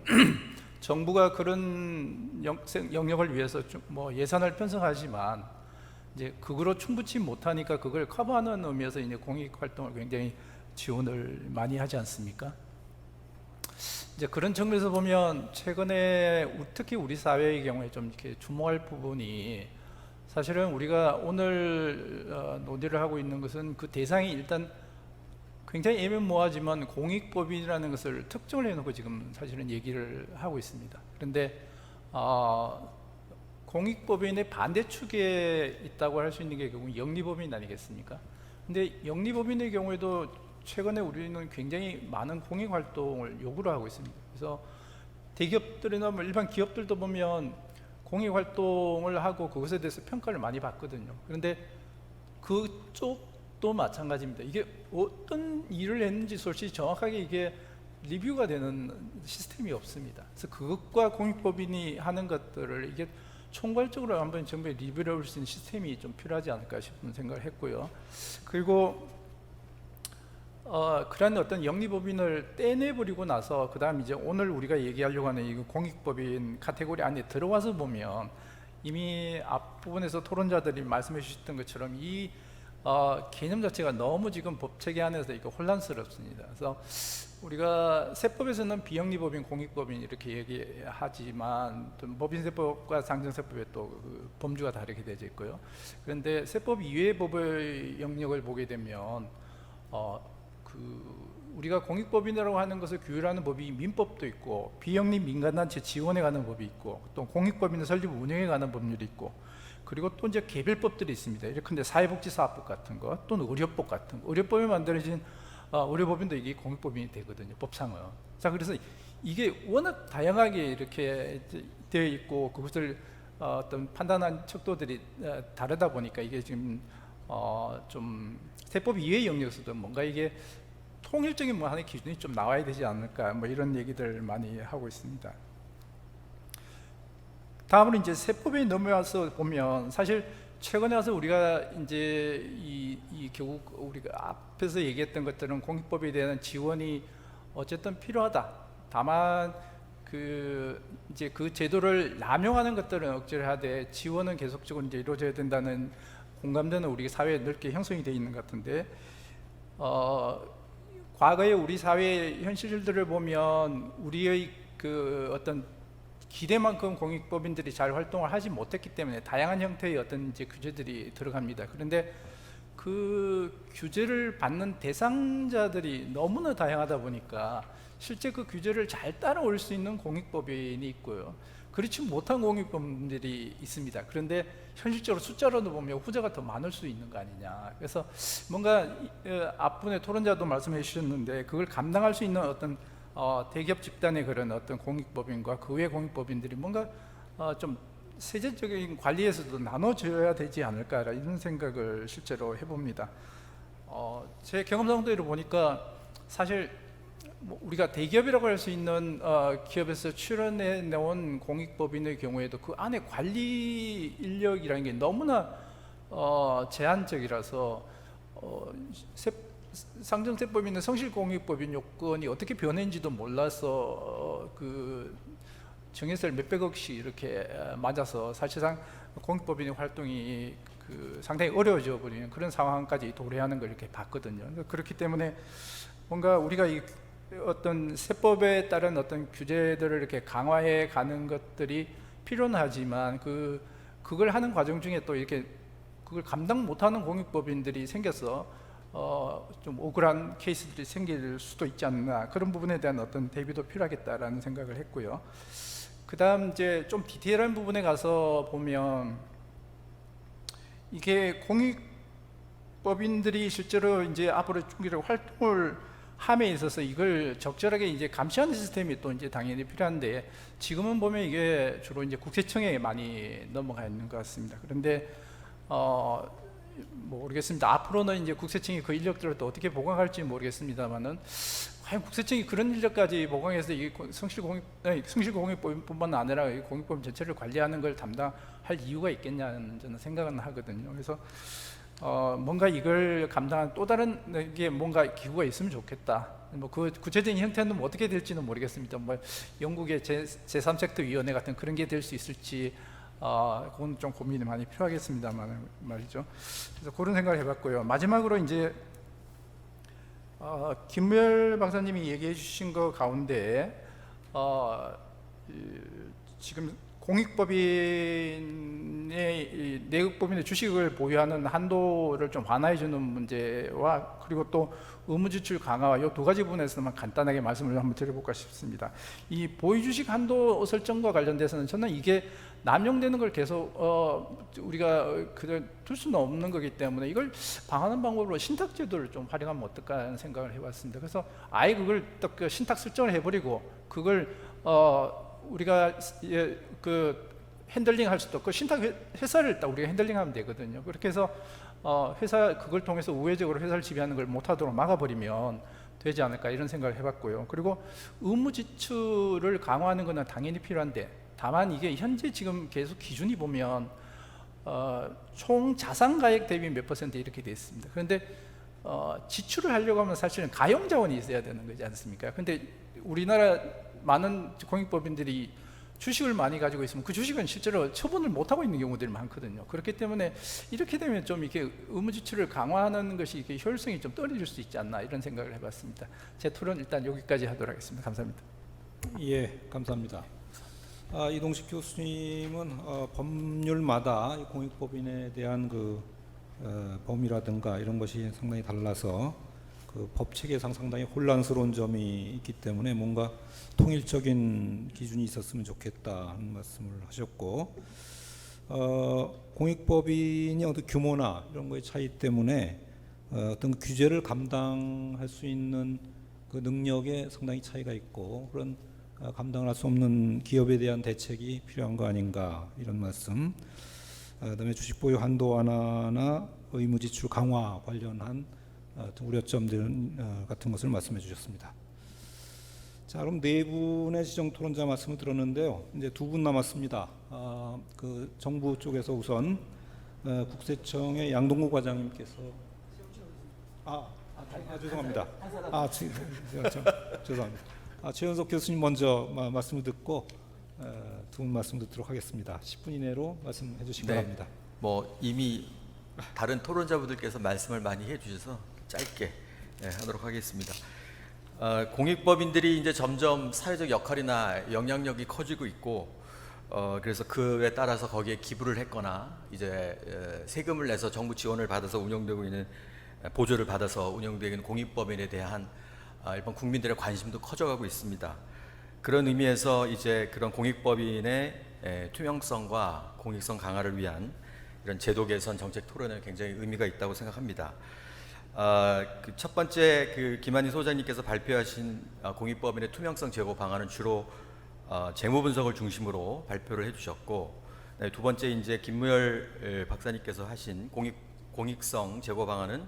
[SPEAKER 5] 정부가 그런 영역을 위해서 뭐 예산을 편성하지만 이제 그거로 충분치 못하니까 그걸 커버하는 의미에서 이제 공익 활동을 굉장히 지원을 많이 하지 않습니까? 이제 그런 측면에서 보면 최근에 특히 우리 사회의 경우에 좀 이렇게 주목할 부분이, 사실은 우리가 오늘 논의를 하고 있는 것은 그 대상이 일단 굉장히 애매모호하지만 공익법인이라는 것을 특정을 해놓고 지금 사실은 얘기를 하고 있습니다. 그런데 공익법인의 반대축에 있다고 할 수 있는 게 결국 영리법인 아니겠습니까? 근데 영리법인의 경우에도 최근에 우리는 굉장히 많은 공익활동을 요구를 하고 있습니다. 그래서 대기업들이나 뭐 일반 기업들도 보면 공익활동을 하고 그것에 대해서 평가를 많이 받거든요. 그런데 그쪽도 마찬가지입니다. 이게 어떤 일을 했는지 솔직히 정확하게 이게 리뷰가 되는 시스템이 없습니다. 그래서 그것과 공익법인이 하는 것들을 이게 총괄적으로 한번 정부에 리뷰를 할 수 있는 시스템이 좀 필요하지 않을까 싶은 생각을 했고요. 그리고 그런 어떤 영리법인을 떼내버리고 나서 그 다음 이제 오늘 우리가 얘기하려고 하는 이 공익법인 카테고리 안에 들어와서 보면 이미 앞부분에서 토론자들이 말씀해 주셨던 것처럼 이 개념 자체가 너무 지금 법체계 안에서 이거 혼란스럽습니다. 그래서 우리가 세법에서는 비영리법인, 공익법인 이렇게 얘기하지만 법인세법과 상정세법에 또 그 범주가 다르게 되어 있고요. 그런데 세법 이외의 법의 영역을 보게 되면 우리가 공익법인이라고 하는 것을 규율하는 법이 민법도 있고, 비영리 민간단체 지원에 관한 법이 있고, 또 공익법인의 설립 운영에 관한 법률이 있고, 그리고 또 이제 개별법들이 있습니다. 예컨대 사회복지사업법 같은 거, 또는 의료법 같은 거, 의료법에 만들어진 의료법인도 이게 공익법인이 되거든요, 법상은. 자, 그래서 이게 워낙 다양하게 이렇게 되어 있고 그것을 어떤 판단한 척도들이 다르다 보니까 이게 지금 좀 세법 이외의 영역에서도 뭔가 이게 통일적인 뭐 하나의 기준이 좀 나와야 되지 않을까, 뭐 이런 얘기들 많이 하고 있습니다. 다음으로 이제 세법에 넘어와서 보면 사실 최근에 와서 우리가 이제 이 결국 우리가 앞에서 얘기했던 것들은 공익법에 대한 지원이 어쨌든 필요하다. 다만 이제 그 제도를 남용하는 것들은 억제를 하되 지원은 계속적으로 이제 이루어져야 된다는 공감대는 우리 사회에 넓게 형성이 되어 있는 것 같은데, 과거에 우리 사회의 현실들을 보면 우리의 그 어떤 기대만큼 공익법인들이 잘 활동을 하지 못했기 때문에 다양한 형태의 어떤 이제 규제들이 들어갑니다. 그런데 그 규제를 받는 대상자들이 너무나 다양하다 보니까 실제 그 규제를 잘 따라올 수 있는 공익법인이 있고요, 그렇지 못한 공익법인들이 있습니다. 그런데 현실적으로 숫자로도 보면 후자가 더 많을 수 있는 거 아니냐. 그래서 뭔가 앞분의 토론자도 말씀해 주셨는데 그걸 감당할 수 있는 어떤 대기업 집단의 그런 어떤 공익법인과 그 외 공익법인들이 뭔가 좀 세제적인 관리에서도 나눠져야 되지 않을까, 이런 생각을 실제로 해봅니다. 제 경험상대로 보니까 사실 뭐 우리가 대기업이라고 할 수 있는 기업에서 출연해 나온 공익법인의 경우에도 그 안에 관리 인력이라는 게 너무나 제한적이라서 상정세법인은 성실공익법인 요건이 어떻게 변했는지도 몰라서 그 정해설 몇백억씩 이렇게 맞아서 사실상 공익법인의 활동이 그 상당히 어려워져 버리는 그런 상황까지 도래하는 걸 이렇게 봤거든요. 그렇기 때문에 뭔가 우리가 이 어떤 세법에 따른 어떤 규제들을 이렇게 강화해 가는 것들이 필요는 하지만 그걸 하는 과정 중에 또 이렇게 그걸 감당 못하는 공익법인들이 생겨서 좀 억울한 케이스들이 생길 수도 있지 않나, 그런 부분에 대한 어떤 대비도 필요하겠다라는 생각을 했고요. 그다음 이제 좀 디테일한 부분에 가서 보면 이게 공익법인들이 실제로 이제 앞으로 쭉 활동을 함에 있어서 이걸 적절하게 이제 감시하는 시스템이 또 이제 당연히 필요한데, 지금은 보면 이게 주로 이제 국세청에 많이 넘어가 있는 것 같습니다. 그런데 뭐 모르겠습니다. 앞으로는 이제 국세청이 그 인력들을 또 어떻게 보강할지 모르겠습니다만은, 과연 국세청이 그런 인력까지 보강해서 이 성실공익법인뿐만 아니라 이 공익법인 전체를 관리하는 걸 담당할 이유가 있겠냐는 저는 생각은 하거든요. 그래서 뭔가 이걸 감당한 또 다른 게 뭔가 기구가 있으면 좋겠다. 뭐 그 구체적인 형태는 뭐 어떻게 될지는 모르겠습니다. 뭐 영국의 제3섹터 위원회 같은 그런 게 될 수 있을지 그건 좀 고민이 많이 필요하겠습니다만 말이죠. 그래서 그런 생각을 해봤고요. 마지막으로 이제 김무열 박사님이 얘기해 주신 것 가운데 지금 공익법인의 내국법인의 주식을 보유하는 한도를 좀 완화해 주는 문제와 그리고 또 의무지출 강화와 이 두 가지 부분에서만 간단하게 말씀을 한번 드려볼까 싶습니다. 이 보유주식 한도 설정과 관련돼서는 저는 이게 남용되는 걸 계속 우리가 그냥 둘 수는 없는 거기 때문에 이걸 방어하는 방법으로 신탁제도를 좀 활용하면 어떨까 하는 생각을 해봤습니다. 그래서 아예 그걸 딱 그 신탁 설정을 해버리고 그걸 우리가 그 핸들링 할 수도 없고 신탁 회사를 딱 우리가 핸들링하면 되거든요. 그렇게 해서 회사 그걸 통해서 우회적으로 회사를 지배하는 걸 못하도록 막아버리면 되지 않을까 이런 생각을 해봤고요. 그리고 의무 지출을 강화하는 것은 당연히 필요한데, 다만 이게 현재 지금 계속 기준이 보면 총 자산가액 대비 몇 퍼센트 이렇게 돼 있습니다. 그런데 지출을 하려고 하면 사실은 가용자원이 있어야 되는 거지 않습니까? 근데 우리나라 많은 공익법인들이 주식을 많이 가지고 있으면 그 주식은 실제로 처분을 못하고 있는 경우들이 많거든요. 그렇기 때문에 이렇게 되면 좀 이렇게 의무지출을 강화하는 것이 이렇게 효율성이 좀 떨어질 수 있지 않나 이런 생각을 해봤습니다. 제 토론 일단 여기까지 하도록 하겠습니다. 감사합니다.
[SPEAKER 2] 예, 감사합니다. 이동식 교수님은 법률마다 이 공익법인에 대한 그 범위라든가 이런 것이 상당히 달라서 그 법 체계상 상당히 혼란스러운 점이 있기 때문에 뭔가 통일적인 기준이 있었으면 좋겠다 하는 말씀을 하셨고, 공익법인이 어떤 규모나 이런 거의 차이 때문에 어떤 규제를 감당할 수 있는 그 능력에 상당히 차이가 있고, 그런 감당을 할 수 없는 기업에 대한 대책이 필요한 거 아닌가 이런 말씀. 그다음에 주식 보유 한도 완화나 의무 지출 강화 관련한 좀 우려점들 같은 것을 말씀해 주셨습니다. 자, 그럼 네 분의 지정 토론자 말씀을 들었는데요. 이제 두 분 남았습니다. 그 정부 쪽에서 우선 국세청의 양동구 과장님께서 죄송합니다. 죄송합니다. 최연석 교수님 먼저 말씀을 듣고 두 분 말씀 듣도록 하겠습니다. 10분 이내로 말씀해 주시기
[SPEAKER 6] 네.
[SPEAKER 2] 바랍니다.
[SPEAKER 6] 뭐 이미 다른 토론자분들께서 말씀을 많이 해주셔서 짧게 하도록 하겠습니다. 공익법인들이 이제 점점 사회적 역할이나 영향력이 커지고 있고, 그래서 그에 따라서 거기에 기부를 했거나 이제 세금을 내서 정부 지원을 받아서 운영되고 있는, 보조를 받아서 운영되고 있는 공익법인에 대한 일반 국민들의 관심도 커져가고 있습니다. 그런 의미에서 이제 그런 공익법인의 투명성과 공익성 강화를 위한 이런 제도 개선 정책 토론에 굉장히 의미가 있다고 생각합니다. 그 첫 번째 그 김한희 소장님께서 발표하신 공익법인의 투명성 제고 방안은 주로 재무 분석을 중심으로 발표를 해주셨고, 두 번째 이제 김무열 박사님께서 하신 공익성 제고 방안은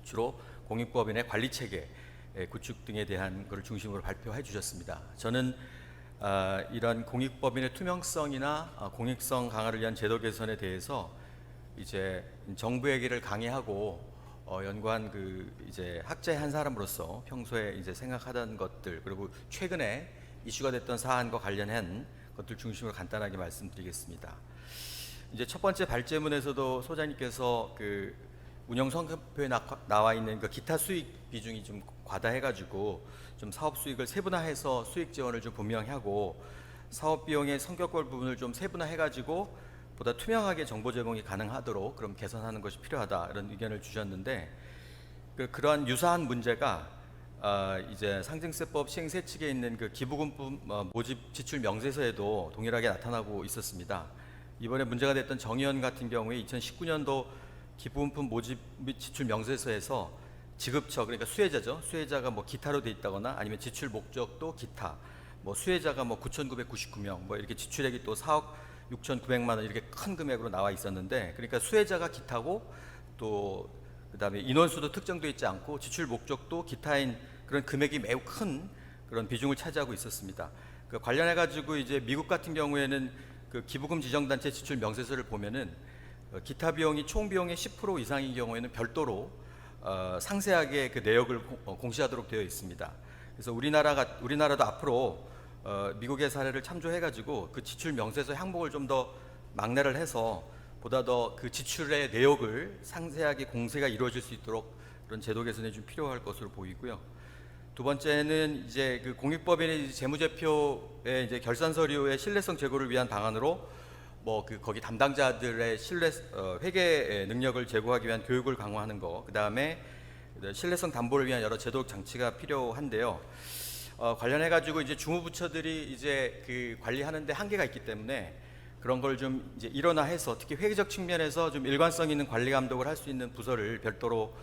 [SPEAKER 6] 주로 공익법인의 관리 체계 구축 등에 대한 것을 중심으로 발표해 주셨습니다. 저는 이런 공익법인의 투명성이나 공익성 강화를 위한 제도 개선에 대해서 이제 정부에게를 강의하고 연구한 그 이제 학자의 한 사람으로서 평소에 이제 생각하던 것들, 그리고 최근에 이슈가 됐던 사안과 관련한 것들 중심으로 간단하게 말씀드리겠습니다. 이제 첫 번째 발제문에서도 소장님께서 그 운영 성격표에 나와 있는 그 기타 수익 비중이 좀 과다해가지고 좀 사업 수익을 세분화해서 수익 지원을 좀 분명히 하고, 사업 비용의 성격별 부분을 좀 세분화해가지고 보다 투명하게 정보 제공이 가능하도록 그럼 개선하는 것이 필요하다, 이런 의견을 주셨는데, 그러한 유사한 문제가 이제 상증세법 시행세 측에 있는 그 기부금품 모집 지출 명세서에도 동일하게 나타나고 있었습니다. 이번에 문제가 됐던 정의원 같은 경우에 2019년도 기부금품 모집 및 지출 명세서에서 지급처, 그러니까 수혜자죠. 수혜자가 뭐 기타로 돼 있다거나 아니면 지출 목적도 기타, 뭐 수혜자가 뭐 9,999명, 뭐 이렇게 지출액이 또 4억 6,900만 원 이렇게 큰 금액으로 나와 있었는데, 그러니까 수혜자가 기타고 또 그다음에 인원수도 특정되어 있지 않고 지출 목적도 기타인 그런 금액이 매우 큰 그런 비중을 차지하고 있었습니다. 그 관련해 가지고 이제 미국 같은 경우에는 그 기부금 지정단체 지출 명세서를 보면은 기타 비용이 총 비용의 10% 이상인 경우에는 별도로 상세하게 그 내역을 공시하도록 되어 있습니다. 그래서 우리나라도 앞으로 미국의 사례를 참조해가지고 그 지출 명세서 항목을 좀 더 막내를 해서 보다 더 그 지출의 내역을 상세하게 공세가 이루어질 수 있도록 그런 제도 개선이 좀 필요할 것으로 보이고요. 두 번째는 이제 그 공익법인의 재무제표의 이제 결산 서류의 신뢰성 제고를 위한 방안으로 뭐 그 거기 담당자들의 회계 능력을 제고하기 위한 교육을 강화하는 거, 그 다음에 신뢰성 담보를 위한 여러 제도 장치가 필요한데요. 관련해 가지고 이제 주무부처들이 이제 그 관리하는데 한계가 있기 때문에 그런 걸 좀 이제 일원화해서 특히 회계적 측면에서 좀 일관성 있는 관리 감독을 할 수 있는 부서를 별도로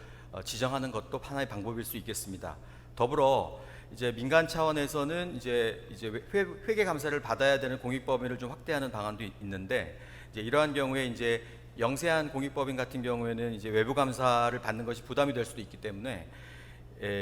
[SPEAKER 6] 지정하는 것도 하나의 방법일 수 있겠습니다. 더불어 이제 민간 차원에서는 이제 회계 감사를 받아야 되는 공익법인을 좀 확대하는 방안도 있는데, 이제 이러한 경우에 이제 영세한 공익법인 같은 경우에는 이제 외부 감사를 받는 것이 부담이 될 수도 있기 때문에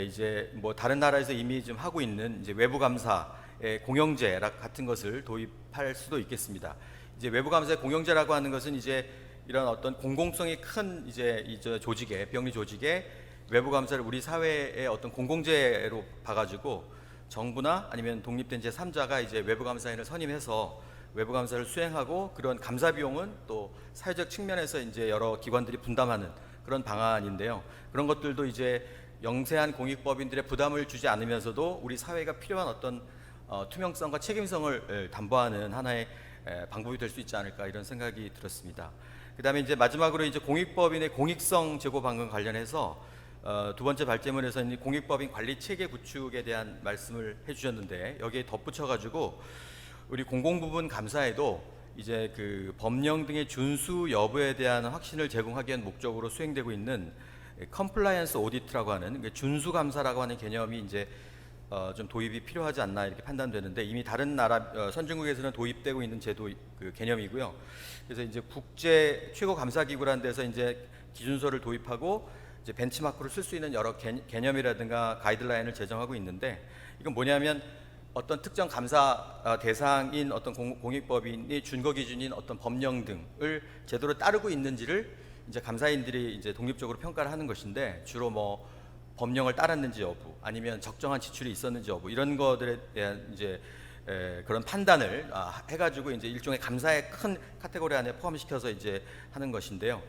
[SPEAKER 6] 이제 뭐 다른 나라에서 이미 좀 하고 있는 이제 외부 감사의 공영제 같은 것을 도입할 수도 있겠습니다. 이제 외부 감사의 공영제라고 하는 것은 이제 이런 어떤 공공성이 큰 이제 조직에, 병리 조직에 외부 감사를 우리 사회의 어떤 공공재로 봐가지고 정부나 아니면 독립된 제3자가 이제 외부 감사인을 선임해서 외부 감사를 수행하고, 그런 감사 비용은 또 사회적 측면에서 이제 여러 기관들이 분담하는 그런 방안인데요. 그런 것들도 이제 영세한 공익법인들의 부담을 주지 않으면서도 우리 사회가 필요한 어떤 투명성과 책임성을 담보하는 하나의 방법이 될 수 있지 않을까, 이런 생각이 들었습니다. 그다음에 이제 마지막으로 이제 공익법인의 공익성 제고 방안 관련해서 두 번째 발제문에서는 공익법인 관리 체계 구축에 대한 말씀을 해주셨는데, 여기에 덧붙여 가지고 우리 공공부문 감사에도 이제 그 법령 등의 준수 여부에 대한 확신을 제공하기 위한 목적으로 수행되고 있는 컴플라이언스 오디트라고 하는 준수 감사라고 하는 개념이 이제 좀 도입이 필요하지 않나, 이렇게 판단되는데, 이미 다른 나라 선진국에서는 도입되고 있는 제도 그 개념이고요. 그래서 이제 국제 최고 감사 기구라는 데서 이제 기준서를 도입하고 이제 벤치마크로 쓸 수 있는 여러 개념이라든가 가이드라인을 제정하고 있는데, 이건 뭐냐면 어떤 특정 감사 대상인 어떤 공익법인이 준거 기준인 어떤 법령 등을 제대로 따르고 있는지를 이제 감사인들이 이제 독립적으로 평가를 하는 것인데, 주로 뭐 법령을 따랐는지 여부, 아니면 적정한 지출이 있었는지 여부, 이런 것들에 대한 이제 그런 판단을 해가지고 이제 일종의 감사의 큰 카테고리 안에 포함시켜서 이제 하는 것인데요.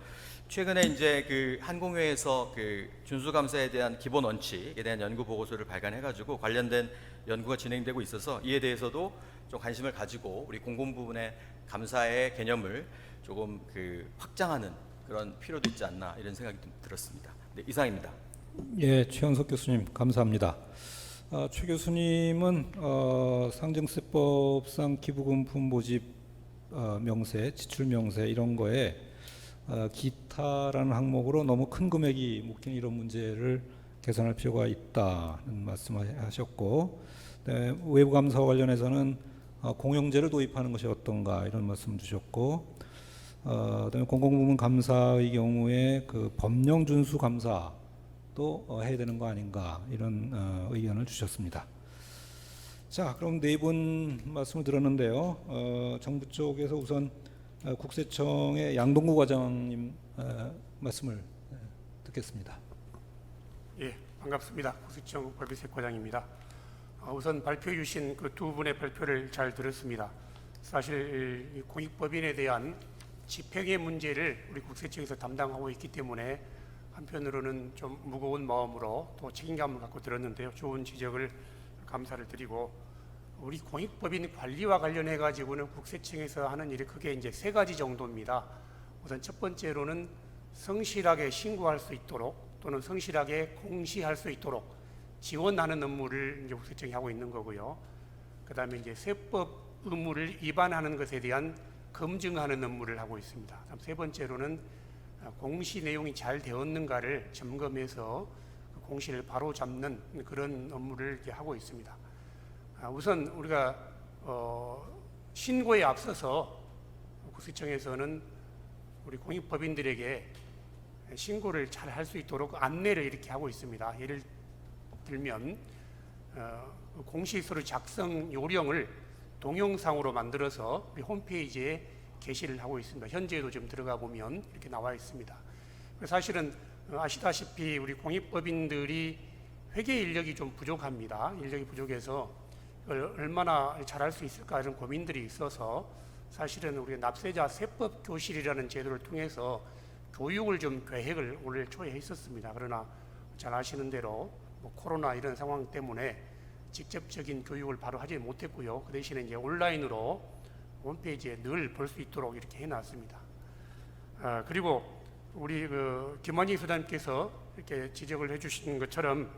[SPEAKER 6] 최근에 이제 그 한공회에서 그 준수감사에 대한 기본 원칙에 대한 연구 보고서를 발간해가지고 관련된 연구가 진행되고 있어서, 이에 대해서도 좀 관심을 가지고 우리 공공 부분의 감사의 개념을 조금 그 확장하는 그런 필요도 있지 않나, 이런 생각이 좀 들었습니다. 네, 이상입니다.
[SPEAKER 2] 예, 최현석 교수님 감사합니다. 최 교수님은 상증세법상 기부금품 모집 명세, 지출 명세 이런 거에 기타라는 항목으로 너무 큰 금액이 묶인 이런 문제를 개선할 필요가 있다는 말씀하셨고, 외부 감사와 관련해서는 공영제를 도입하는 것이 어떤가 이런 말씀 주셨고, 그다음에 공공부문 감사의 경우에 그 법령 준수 감사도 해야 되는 거 아닌가, 이런 의견을 주셨습니다. 자, 그럼 네 분 말씀을 들었는데요. 정부 쪽에서 우선 국세청의 양동구 과장님 말씀을 듣겠습니다.
[SPEAKER 7] 예, 반갑습니다. 국세청 법인세 과장입니다. 우선 발표해 주신 그 두 분의 발표를 잘 들었습니다. 사실 이 공익법인에 대한 집행의 문제를 우리 국세청에서 담당하고 있기 때문에 한편으로는 좀 무거운 마음으로 또 책임감을 갖고 들었는데요. 좋은 지적을 감사를 드리고, 우리 공익법인 관리와 관련해 가지고는 국세청에서 하는 일이 크게 이제 세 가지 정도입니다. 우선 첫 번째로는 성실하게 신고할 수 있도록 또는 성실하게 공시할 수 있도록 지원하는 업무를 이제 국세청이 하고 있는 거고요. 그다음에 이제 세법 의무를 위반하는 것에 대한 검증하는 업무를 하고 있습니다. 세 번째로는 공시 내용이 잘 되었는가를 점검해서 공시를 바로 잡는 그런 업무를 이렇게 하고 있습니다. 우선 우리가 신고에 앞서서 국세청에서는 우리 공익법인들에게 신고를 잘 할 수 있도록 안내를 이렇게 하고 있습니다. 예를 들면 공시서류 작성 요령을 동영상으로 만들어서 우리 홈페이지에 게시를 하고 있습니다. 현재도 좀 들어가 보면 이렇게 나와 있습니다. 사실은 아시다시피 우리 공익법인들이 회계 인력이 좀 부족합니다. 인력이 부족해서 얼마나 잘할 수 있을까 이런 고민들이 있어서, 사실은 우리 납세자 세법 교실이라는 제도를 통해서 교육을 좀 계획을 올 초에 했었습니다. 그러나 잘 아시는 대로 뭐 코로나 이런 상황 때문에 직접적인 교육을 바로 하지 못했고요. 그 대신에 이제 온라인으로 홈페이지에 늘 볼 수 있도록 이렇게 해놨습니다. 그리고 우리 그 김환희 소장님께서 이렇게 지적을 해주신 것처럼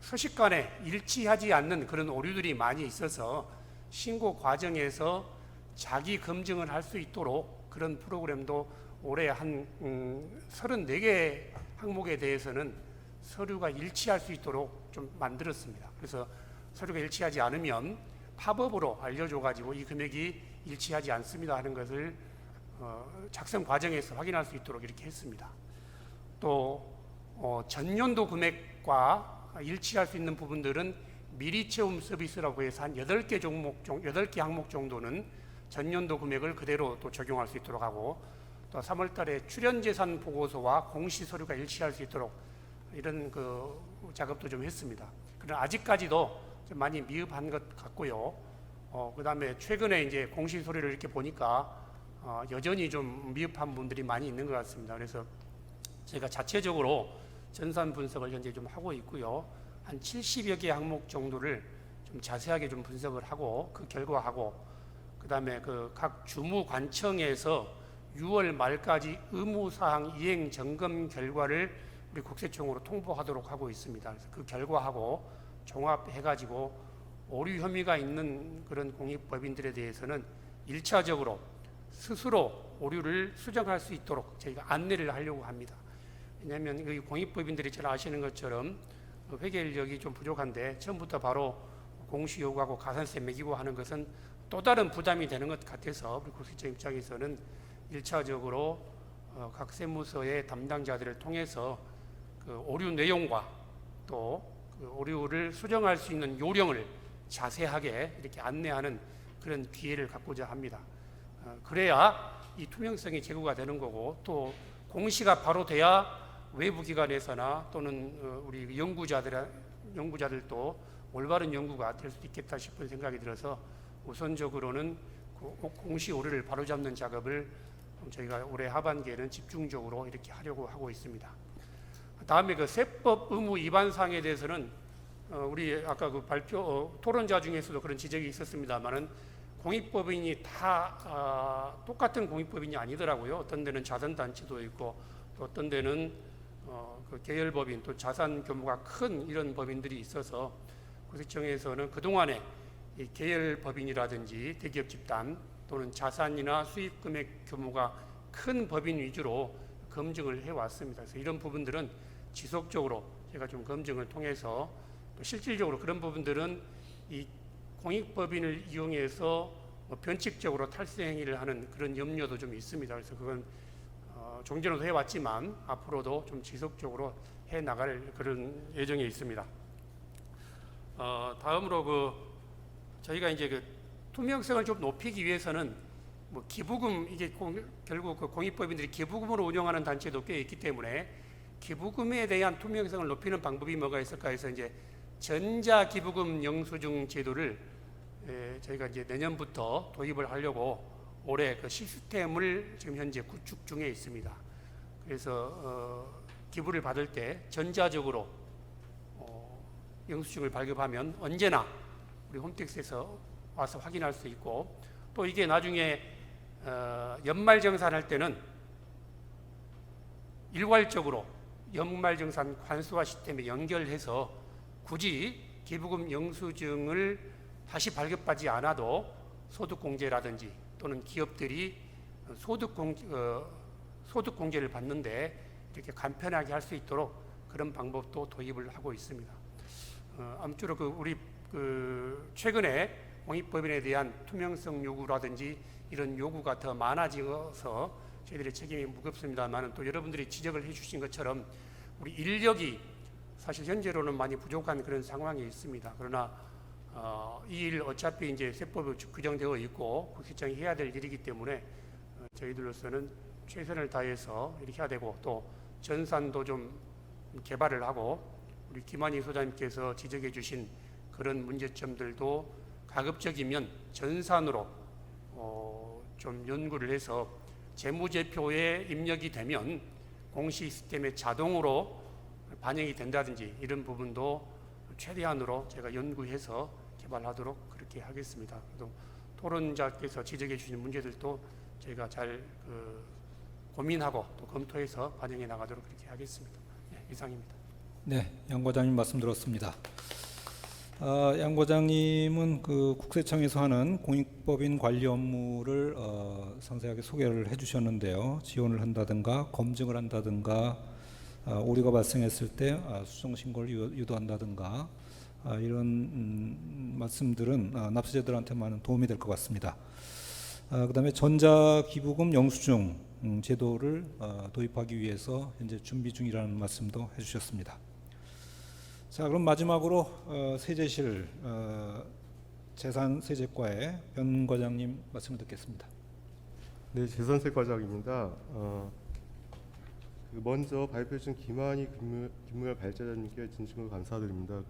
[SPEAKER 7] 서식간에 일치하지 않는 그런 오류들이 많이 있어서 신고 과정에서 자기 검증을 할 수 있도록 그런 프로그램도 올해 한 34개 항목에 대해서는 서류가 일치할 수 있도록 좀 만들었습니다. 그래서 서류가 일치하지 않으면 팝업으로 알려줘가지고 이 금액이 일치하지 않습니다 하는 것을 작성 과정에서 확인할 수 있도록 이렇게 했습니다. 또 전년도 금액과 일치할 수 있는 부분들은 미리 채움 서비스라고 해서 한 8개 항목 정도는 전년도 금액을 그대로 또 적용할 수 있도록 하고, 또 3월 달에 출연재산 보고서와 공시 서류가 일치할 수 있도록 이런 그 작업도 좀 했습니다. 그러나 아직까지도 좀 많이 미흡한 것 같고요. 그 다음에 최근에 이제 공시 서류를 이렇게 보니까 여전히 좀 미흡한 분들이 많이 있는 것 같습니다. 그래서 제가 자체적으로 전산 분석을 현재 좀 하고 있고요. 한 70여 개 항목 정도를 좀 자세하게 좀 분석을 하고 그 결과하고, 그 다음에 그 각 주무관청에서 6월 말까지 의무사항 이행 점검 결과를 우리 국세청으로 통보하도록 하고 있습니다. 그래서 그 결과하고 종합해가지고 오류 혐의가 있는 그런 공익법인들에 대해서는 1차적으로 스스로 오류를 수정할 수 있도록 저희가 안내를 하려고 합니다. 왜냐하면 이 공익법인들이 잘 아시는 것처럼 회계 인력이 좀 부족한데 처음부터 바로 공시 요구하고 가산세 매기고 하는 것은 또 다른 부담이 되는 것 같아서 우리 국세청 입장에서는 1차적으로 각 세무서의 담당자들을 통해서 그 오류 내용과 또 그 오류를 수정할 수 있는 요령을 자세하게 이렇게 안내하는 그런 기회를 갖고자 합니다. 그래야 이 투명성이 제고가 되는 거고, 또 공시가 바로 돼야 외부 기관에서나 또는 우리 연구자들도 올바른 연구가 될 수 있겠다 싶은 생각이 들어서 우선적으로는 공시 오류를 바로잡는 작업을 저희가 올해 하반기에는 집중적으로 이렇게 하려고 하고 있습니다. 다음에 그 세법 의무 위반 사항에 대해서는 우리 아까 그 토론자 중에서도 그런 지적이 있었습니다만은 공익법인이 다 똑같은 공익법인이 아니더라고요. 어떤 데는 자선단체도 있고, 또 어떤 데는 그 계열법인, 또 자산 규모가 큰 이런 법인들이 있어서 국세청에서는 그동안에 이 계열법인이라든지 대기업 집단 또는 자산이나 수익 금액 규모가 큰 법인 위주로 검증을 해왔습니다. 그래서 이런 부분들은 지속적으로 제가 좀 검증을 통해서, 또 실질적으로 그런 부분들은 이 공익법인을 이용해서 변칙적으로 탈세 행위를 하는 그런 염려도 좀 있습니다. 그래서 그건 종전에도 해왔지만 앞으로도 좀 지속적으로 해 나갈 그런 예정에 있습니다. 다음으로 저희가 이제 그 투명성을 좀 높이기 위해서는 뭐 기부금, 이게 결국 그 공익법인들이 기부금으로 운영하는 단체도 꽤 있기 때문에 기부금에 대한 투명성을 높이는 방법이 뭐가 있을까 해서 이제 전자기부금 영수증 제도를 저희가 이제 내년부터 도입을 하려고 올해 그 시스템을 지금 현재 구축 중에 있습니다. 그래서 기부를 받을 때 전자적으로 영수증을 발급하면 언제나 우리 홈택스에서 와서 확인할 수 있고, 또 이게 나중에 연말정산할 때는 일괄적으로 연말정산 관수화 시스템에 연결해서 굳이 기부금 영수증을 다시 발급받지 않아도 소득공제라든지 또는 기업들이 소득공제를 받는데 이렇게 간편하게 할 수 있도록 그런 방법도 도입을 하고 있습니다. 아무쪼록 우리 최근에 공익법인에 대한 투명성 요구라든지 이런 요구가 더 많아져서 저희들의 책임이 무겁습니다만, 또 여러분들이 지적을 해주신 것처럼 우리 인력이 사실 현재로는 많이 부족한 그런 상황이 있습니다. 그러나 이 일 어차피 이제 세법에 규정되어 있고 국세청이 해야 될 일이기 때문에 저희들로서는 최선을 다해서 이렇게 해야 되고, 또 전산도 좀 개발을 하고, 우리 김한희 소장님께서 지적해 주신 그런 문제점들도 가급적이면 전산으로 좀 연구를 해서 재무제표에 입력이 되면 공시 시스템에 자동으로 반영이 된다든지 이런 부분도 최대한으로 제가 연구해서 개발하도록 그렇게 하겠습니다. 또 토론자께서 지적해 주신 문제들도 저희가 잘 고민하고 또 검토해서 반영해 나가도록 그렇게 하겠습니다. 네, 이상입니다.
[SPEAKER 2] 네, 양 과장님 말씀 들었습니다. 양 과장님은 그 국세청에서 하는 공익법인 관리 업무를 상세하게 소개를 해주셨는데요. 지원을 한다든가 검증을 한다든가 오류가 발생했을 때 수정 신고를 유도한다든가 이런 말씀들은 납세자들한테 많은 도움이 될 것 같습니다. 그다음에 전자기부금 영수증 제도를 도입하기 위해서 현재 준비 중이라는 말씀도 해주셨습니다. 자, 그럼 마지막으로 세제실 재산세제과의 변 과장님 말씀을 듣겠습니다.
[SPEAKER 8] 네, 재산세 과장입니다. 먼저 발표해 주신 김한희 김무열 발제자님께 진심으로 감사드립니다.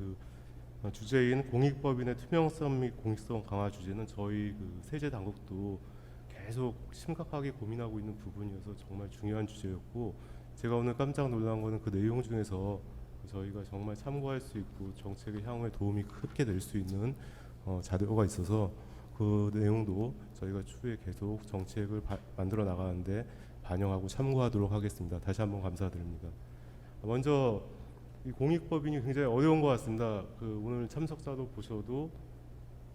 [SPEAKER 8] 주제인 공익법인의 투명성 및 공익성 강화 주제는 저희 세제 당국도 계속 심각하게 고민하고 있는 부분이어서 정말 중요한 주제였고, 제가 오늘 깜짝 놀란 거는 그 내용 중에서 저희가 정말 참고할 수 있고 정책의 향후에 도움이 크게 될 수 있는 자료가 있어서 그 내용도 저희가 추후에 계속 정책을 만들어 나가는데 반영하고 참고하도록 하겠습니다. 다시 한번 감사드립니다. 먼저 이 공익법인이 굉장히 어려운 것 같습니다. 오늘 참석자도 보셔도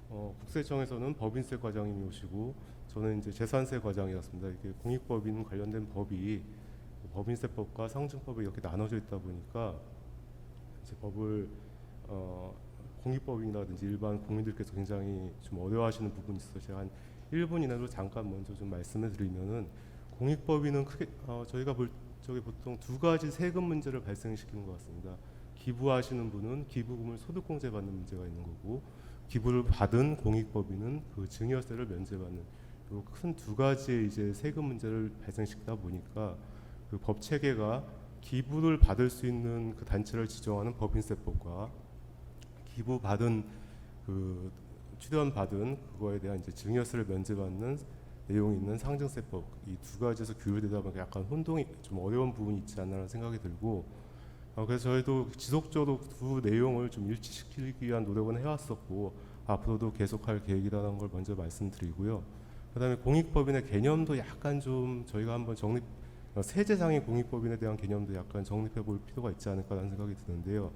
[SPEAKER 8] 국세청에서는 법인세 과장님이 오시고 저는 이제 재산세 과장이었습니다. 이게 공익법인 관련된 법이 법인세법과 상증법에 이렇게 나눠져 있다 보니까 이제 법을 공익법인이라든지 일반 국민들께서 굉장히 좀 어려워하시는 부분이 있어서 제가 한 1분 이내로 잠깐 먼저 좀 말씀을 드리면은 공익법인은 크게 저희가 볼 적에 보통 두 가지 세금 문제를 발생시키는 것 같습니다. 기부하시는 분은 기부금을 소득공제 받는 문제가 있는 거고, 기부를 받은 공익법인은 그 증여세를 면제받는 요 큰 두 가지의 이제 세금 문제를 발생시키다 보니까 그 법 체계가 기부를 받을 수 있는 그 단체를 지정하는 법인세법과 기부 받은 그 출연 받은 그거에 대한 이제 증여세를 면제받는 내용이 있는 상증세법, 이 두 가지에서 규율되다 보니까 약간 혼동이 좀 어려운 부분이 있지 않나라는 생각이 들고, 그래서 저희도 지속적으로 두 내용을 좀 일치시키기 위한 노력은 해왔었고 앞으로도 계속할 계획이라는 걸 먼저 말씀드리고요. 그다음에 공익법인의 개념도 약간 좀 저희가 한번 세제상의 공익법인에 대한 개념도 약간 정립해 볼 필요가 있지 않을까라는 생각이 드는데요.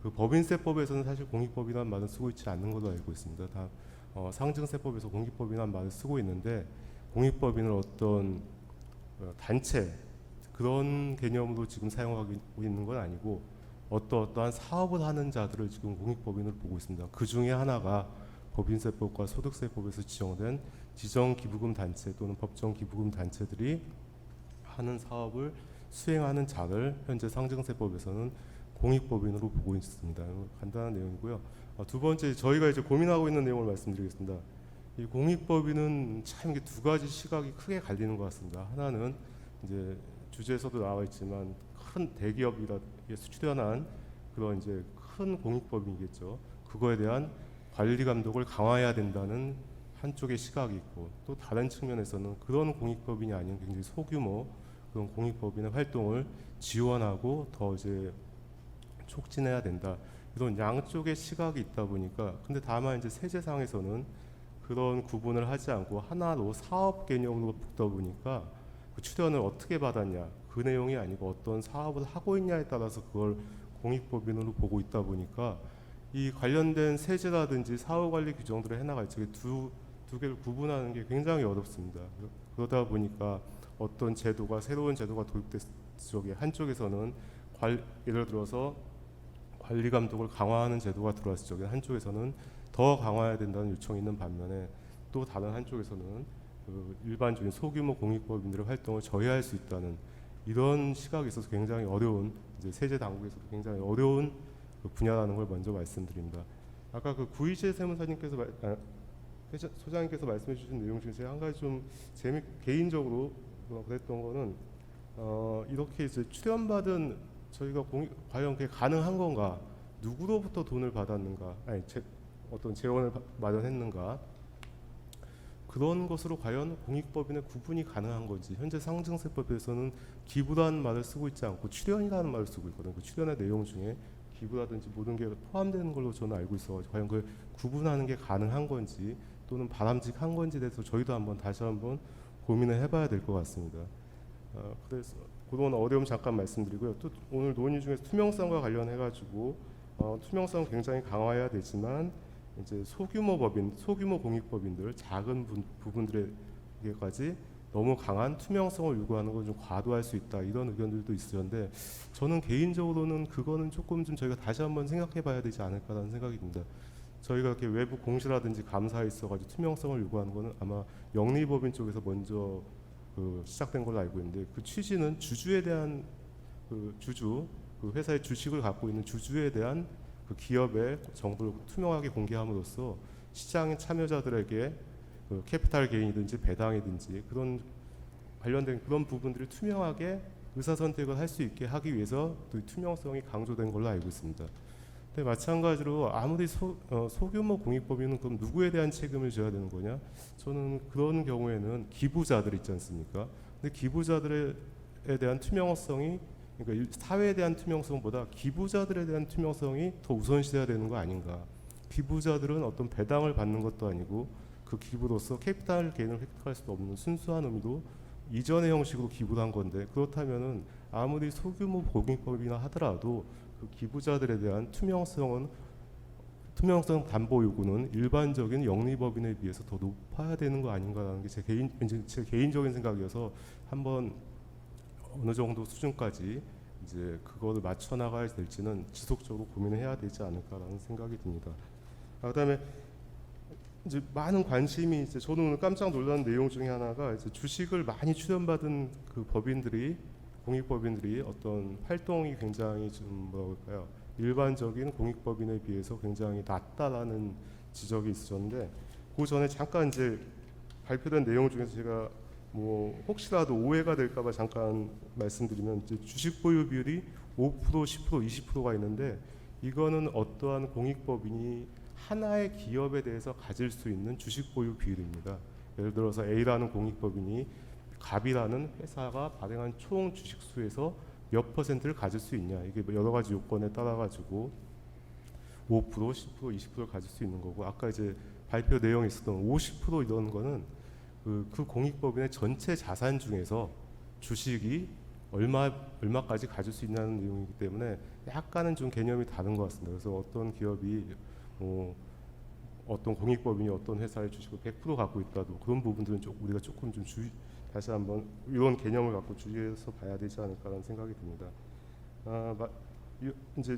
[SPEAKER 8] 그 법인세법에서는 사실 공익법인이라는 말을 쓰고 있지 않는 걸로 알고 있습니다. 다 상증세법에서 공익법인이라는 말을 쓰고 있는데, 공익법인을 어떤 단체 그런 개념으로 지금 사용하고 있는 건 아니고 어떠한 사업을 하는 자들을 지금 공익법인으로 보고 있습니다. 그 중에 하나가 법인세법과 소득세법에서 지정된 지정기부금 단체 또는 법정기부금 단체들이 하는 사업을 수행하는 자를 현재 상증세법에서는 공익법인으로 보고 있습니다. 간단한 내용이고요. 두 번째, 저희가 이제 고민하고 있는 내용을 말씀드리겠습니다. 이 공익법인은 참 이게 두 가지 시각이 크게 갈리는 것 같습니다. 하나는 이제 주제에서도 나와 있지만 큰 대기업에서 출연한 그런 이제 큰 공익법인이겠죠. 그거에 대한 관리 감독을 강화해야 된다는 한쪽의 시각이 있고, 또 다른 측면에서는 그런 공익법인이 아닌 굉장히 소규모 그런 공익법인의 활동을 지원하고 더 이제 촉진해야 된다. 이런 양쪽의 시각이 있다 보니까, 근데 다만 이제 세제상에서는 그런 구분을 하지 않고 하나로 사업 개념으로 묶다 보니까 그 출연을 어떻게 받았냐 그 내용이 아니고 어떤 사업을 하고 있냐에 따라서 그걸 공익법인으로 보고 있다 보니까 이 관련된 세제라든지 사후관리 규정들을 해나갈 적에 두 개를 구분하는 게 굉장히 어렵습니다. 그러다 보니까 어떤 제도가 새로운 제도가 도입됐을 적에 한쪽에서는 예를 들어서 관리 감독을 강화하는 제도가 들어왔을 적에 한쪽에서는 더 강화해야 된다는 요청이 있는 반면에, 또 다른 한쪽에서는 그 일반적인 소규모 공익법인들의 활동을 저해할 수 있다는 이런 시각이 있어서 굉장히 어려운, 이제 세제 당국에서도 굉장히 어려운 그 분야라는 걸 먼저 말씀드립니다. 아까 그 구이재 세무사님께서 소장님께서 말씀해 주신 내용 중에 제가 한 가지 좀 개인적으로 그랬던 거는 이렇게 이제 출연받은 저희가 과연 그게 가능한 건가, 누구로부터 돈을 받았는가, 어떤 재원을 마련했는가, 그런 것으로 과연 공익법인의 구분이 가능한 건지. 현재 상증세법에서는 기부라는 말을 쓰고 있지 않고 출연이라는 말을 쓰고 있거든요. 그 출연의 내용 중에 기부라든지 모든 게 포함되는 걸로 저는 알고 있어가지고 과연 그걸 구분하는 게 가능한 건지 또는 바람직한 건지에 대해서 저희도 다시 한번 고민을 해봐야 될 것 같습니다. 그래서 그동안 어려움 잠깐 말씀드리고요. 또 오늘 논의 중에서 투명성과 관련해가지고 투명성 굉장히 강화해야 되지만 이제 소규모 공익법인들 작은 부분들에게까지 너무 강한 투명성을 요구하는 건 좀 과도할 수 있다, 이런 의견들도 있으셨는데, 저는 개인적으로는 그거는 조금 좀 저희가 다시 한번 생각해봐야 되지 않을까라는 생각이 듭니다. 저희가 이렇게 외부 공시라든지 감사에 있어가지고 투명성을 요구하는 거는 아마 영리법인 쪽에서 먼저 시작된 걸로 알고 있는데, 그 취지는 주주에 대한 그 회사의 주식을 갖고 있는 주주에 대한 그 기업의 정보를 투명하게 공개함으로써 시장 참여자들에게 그 캐피탈 게인이든지 배당이든지 그런 관련된 그런 부분들이 투명하게 의사선택을 할 수 있게 하기 위해서 또 투명성이 강조된 걸로 알고 있습니다. 근데 마찬가지로 아무리 소규모 공익법인은 그럼 누구에 대한 책임을 져야 되는 거냐? 저는 그런 경우에는 기부자들 있지 않습니까? 근데 기부자들에 대한 투명성이, 그러니까 사회에 대한 투명성보다 기부자들에 대한 투명성이 더 우선시돼야 되는 거 아닌가? 기부자들은 어떤 배당을 받는 것도 아니고 그 기부로서 캐피탈 게인을 획득할 수도 없는 순수한 의미로 이전의 형식으로 기부를 한 건데, 그렇다면은 아무리 소규모 공익법이나 하더라도 그 기부자들에 대한 투명성 담보 요구는 일반적인 영리법인에 비해서 더 높아야 되는 거 아닌가라는 게 제 개인적인 생각이어서 한번 어느 정도 수준까지 이제 그거를 맞춰 나가야 될지는 지속적으로 고민을 해야 되지 않을까라는 생각이 듭니다. 그다음에 이제 많은 관심이 이제 저는 오늘 깜짝 놀란 내용 중에 하나가 이제 주식을 많이 출연받은 그 법인들이 공익법인들이 어떤 활동이 굉장히 좀 뭐랄까요 일반적인 공익법인에 비해서 굉장히 낮다라는 지적이 있었는데 그 전에 잠깐 이제 발표된 내용 중에서 제가 뭐 혹시라도 오해가 될까봐 잠깐 말씀드리면 이제 주식 보유 비율이 5%, 10%, 20%가 있는데 이거는 어떠한 공익법인이 하나의 기업에 대해서 가질 수 있는 주식 보유 비율입니다. 예를 들어서 A라는 공익법인이 갑이라는 회사가 발행한 총 주식수에서 몇 %를 가질 수 있냐 이게 여러 가지 요건에 따라 가지고 5%, 10%, 20%를 가질 수 있는 거고 아까 이제 발표 내용에 있었던 50% 이런 거는 그 공익법인의 전체 자산 중에서 주식이 얼마까지 가질 수 있냐는 내용이기 때문에 약간은 좀 개념이 다른 것 같습니다. 그래서 어떤 기업이 어떤 공익법인이 어떤 회사의 주식을 100% 갖고 있다도 그런 부분들은 우리가 조금 좀 다시 한번 이런 개념을 갖고 주의해서 봐야 되지 않을까라는 생각이 듭니다. 이제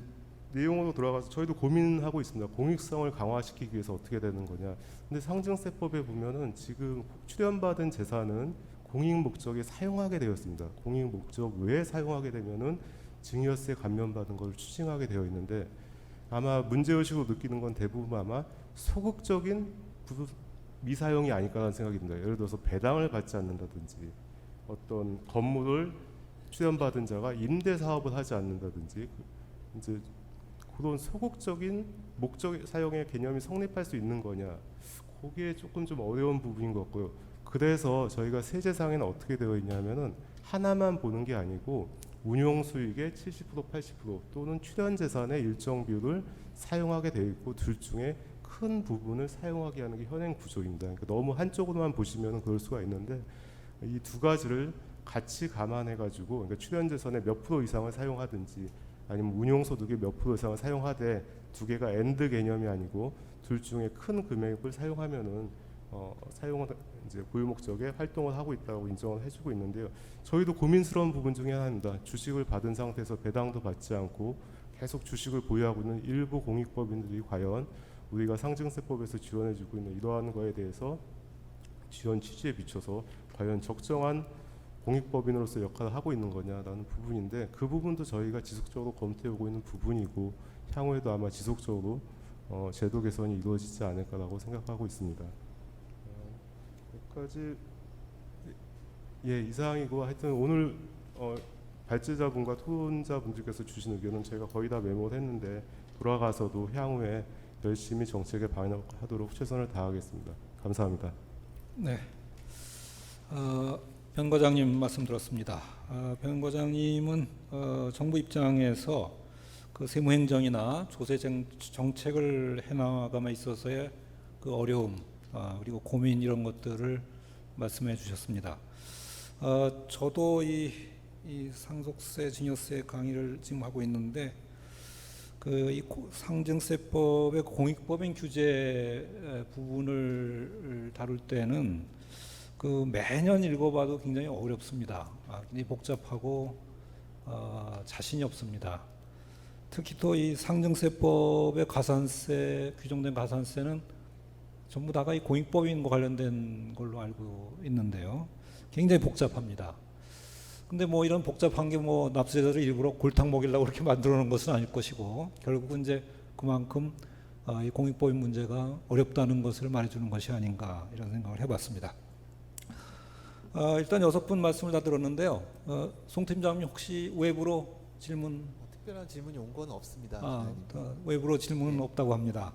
[SPEAKER 8] 내용으로 들어가서 저희도 고민하고 있습니다. 공익성을 강화시키기 위해서 어떻게 되는 거냐. 근데 상증세법에 보면은 지금 출연받은 재산은 공익 목적에 사용하게 되었습니다. 공익 목적 외에 사용하게 되면은 증여세 감면받은 걸 추징하게 되어 있는데 아마 문제의식으로 느끼는 건 대부분 아마 소극적인 미사용이 아닐까라는 생각이 듭니다. 예를 들어서 배당을 받지 않는다든지 어떤 건물을 출연받은 자가 임대 사업을 하지 않는다든지 이제 그런 소극적인 목적 사용의 개념이 성립할 수 있는 거냐 그게 조금 좀 어려운 부분인 것 같고요. 그래서 저희가 세제상에는 어떻게 되어 있냐면은 하나만 보는 게 아니고 운용 수익의 70%, 80% 또는 출연 재산의 일정 비율을 사용하게 되어 있고 둘 중에 큰 부분을 사용하게 하는 게 현행 구조입니다. 그러니까 너무 한쪽으로만 보시면 그럴 수가 있는데 이 두 가지를 같이 감안해 가지고 그러니까 출연 재산의 몇 프로 이상을 사용하든지 아니면 운용 소득의 몇 프로 이상을 사용하되 두 개가 엔드 개념이 아니고 둘 중에 큰 금액을 사용하면은 사용을 이제 고유 목적의 활동을 하고 있다고 인정을 해주고 있는데요. 저희도 고민스러운 부분 중에 하나입니다. 주식을 받은 상태에서 배당도 받지 않고 계속 주식을 보유하고 있는 일부 공익법인들이 과연 우리가 상증세법에서 지원해주고 있는 이러한 거에 대해서 지원 취지에 비춰서 과연 적정한 공익법인으로서 역할을 하고 있는 거냐라는 부분인데 그 부분도 저희가 지속적으로 검토해오고 있는 부분이고 향후에도 아마 지속적으로 제도 개선이 이루어지지 않을까라고 생각하고 있습니다. 여기까지 이상이고 하여튼 오늘 발제자분과 토론자분들께서 주신 의견은 제가 거의 다 메모를 했는데 돌아가서도 향후에 열심히 정책에 반영하도록 최선을 다하겠습니다. 감사합니다.
[SPEAKER 2] 네. 변 과장님 말씀 들었습니다. 변 과장님은 정부 입장에서 그 세무행정이나 조세 정책을 해나감에 있어서의 그 어려움 그리고 고민 이런 것들을 말씀해 주셨습니다. 저도 이 상속세, 증여세 강의를 지금 하고 있는데 이 상증세법의 공익법인 규제 부분을 다룰 때는 매년 읽어봐도 굉장히 어렵습니다. 굉장히 복잡하고 자신이 없습니다. 특히 또 이 상증세법의 가산세, 규정된 가산세는 전부 다가 이 공익법인과 관련된 걸로 알고 있는데요. 굉장히 복잡합니다. 근데 이런 복잡한 게 납세자들이 일부러 골탕 먹이려고 그렇게 만들어 놓은 것은 아닐 것이고 결국은 이제 그만큼 이 공익법인 문제가 어렵다는 것을 말해주는 것이 아닌가 이런 생각을 해봤습니다. 일단 6분 말씀을 다 들었는데요. 송 팀장님 혹시 외부로 질문?
[SPEAKER 1] 특별한 질문이 온 건 없습니다.
[SPEAKER 2] 외부로 질문은 없다고 합니다.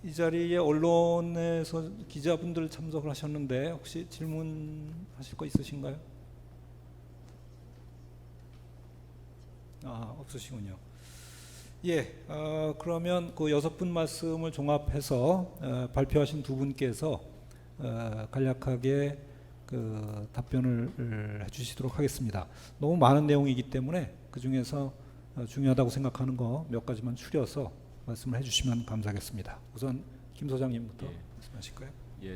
[SPEAKER 2] 이 자리에 언론에서 기자분들 참석을 하셨는데 혹시 질문하실 거 있으신가요? 없으시군요. 그러면 그 6분 말씀을 종합해서 발표하신 두 분께서 간략하게 그 답변을 해주시도록 하겠습니다. 너무 많은 내용이기 때문에 그 중에서 중요하다고 생각하는 거 몇 가지만 추려서 말씀을 해주시면 감사하겠습니다. 우선 김 소장님부터 말씀하실까요?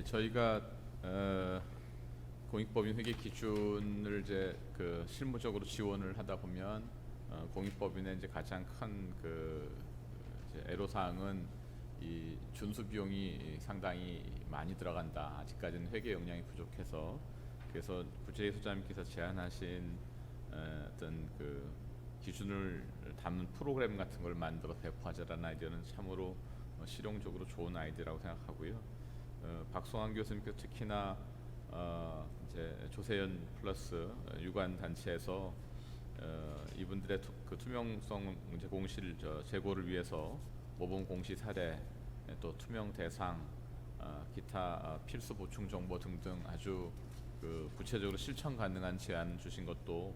[SPEAKER 9] 저희가 공익법인 회계 기준을 이제 실무적으로 지원을 하다 보면 공익법인의 이제 가장 큰 애로사항은 이 준수 비용이 상당히 많이 들어간다. 아직까지는 회계 역량이 부족해서 그래서 구제희 소장님께서 제안하신 어떤 그 기준을 담는 프로그램 같은 걸 만들어 배포하자라는 아이디어는 참으로 실용적으로 좋은 아이디어라고 생각하고요. 박송환 교수님께서 특히나 이제 조세현 플러스 유관 단체에서 이분들의 그 투명성 이제 공시를 제고를 위해서 모범 공시 사례 또 투명 대상 기타 필수 보충 정보 등등 아주 그 구체적으로 실천 가능한 제안 주신 것도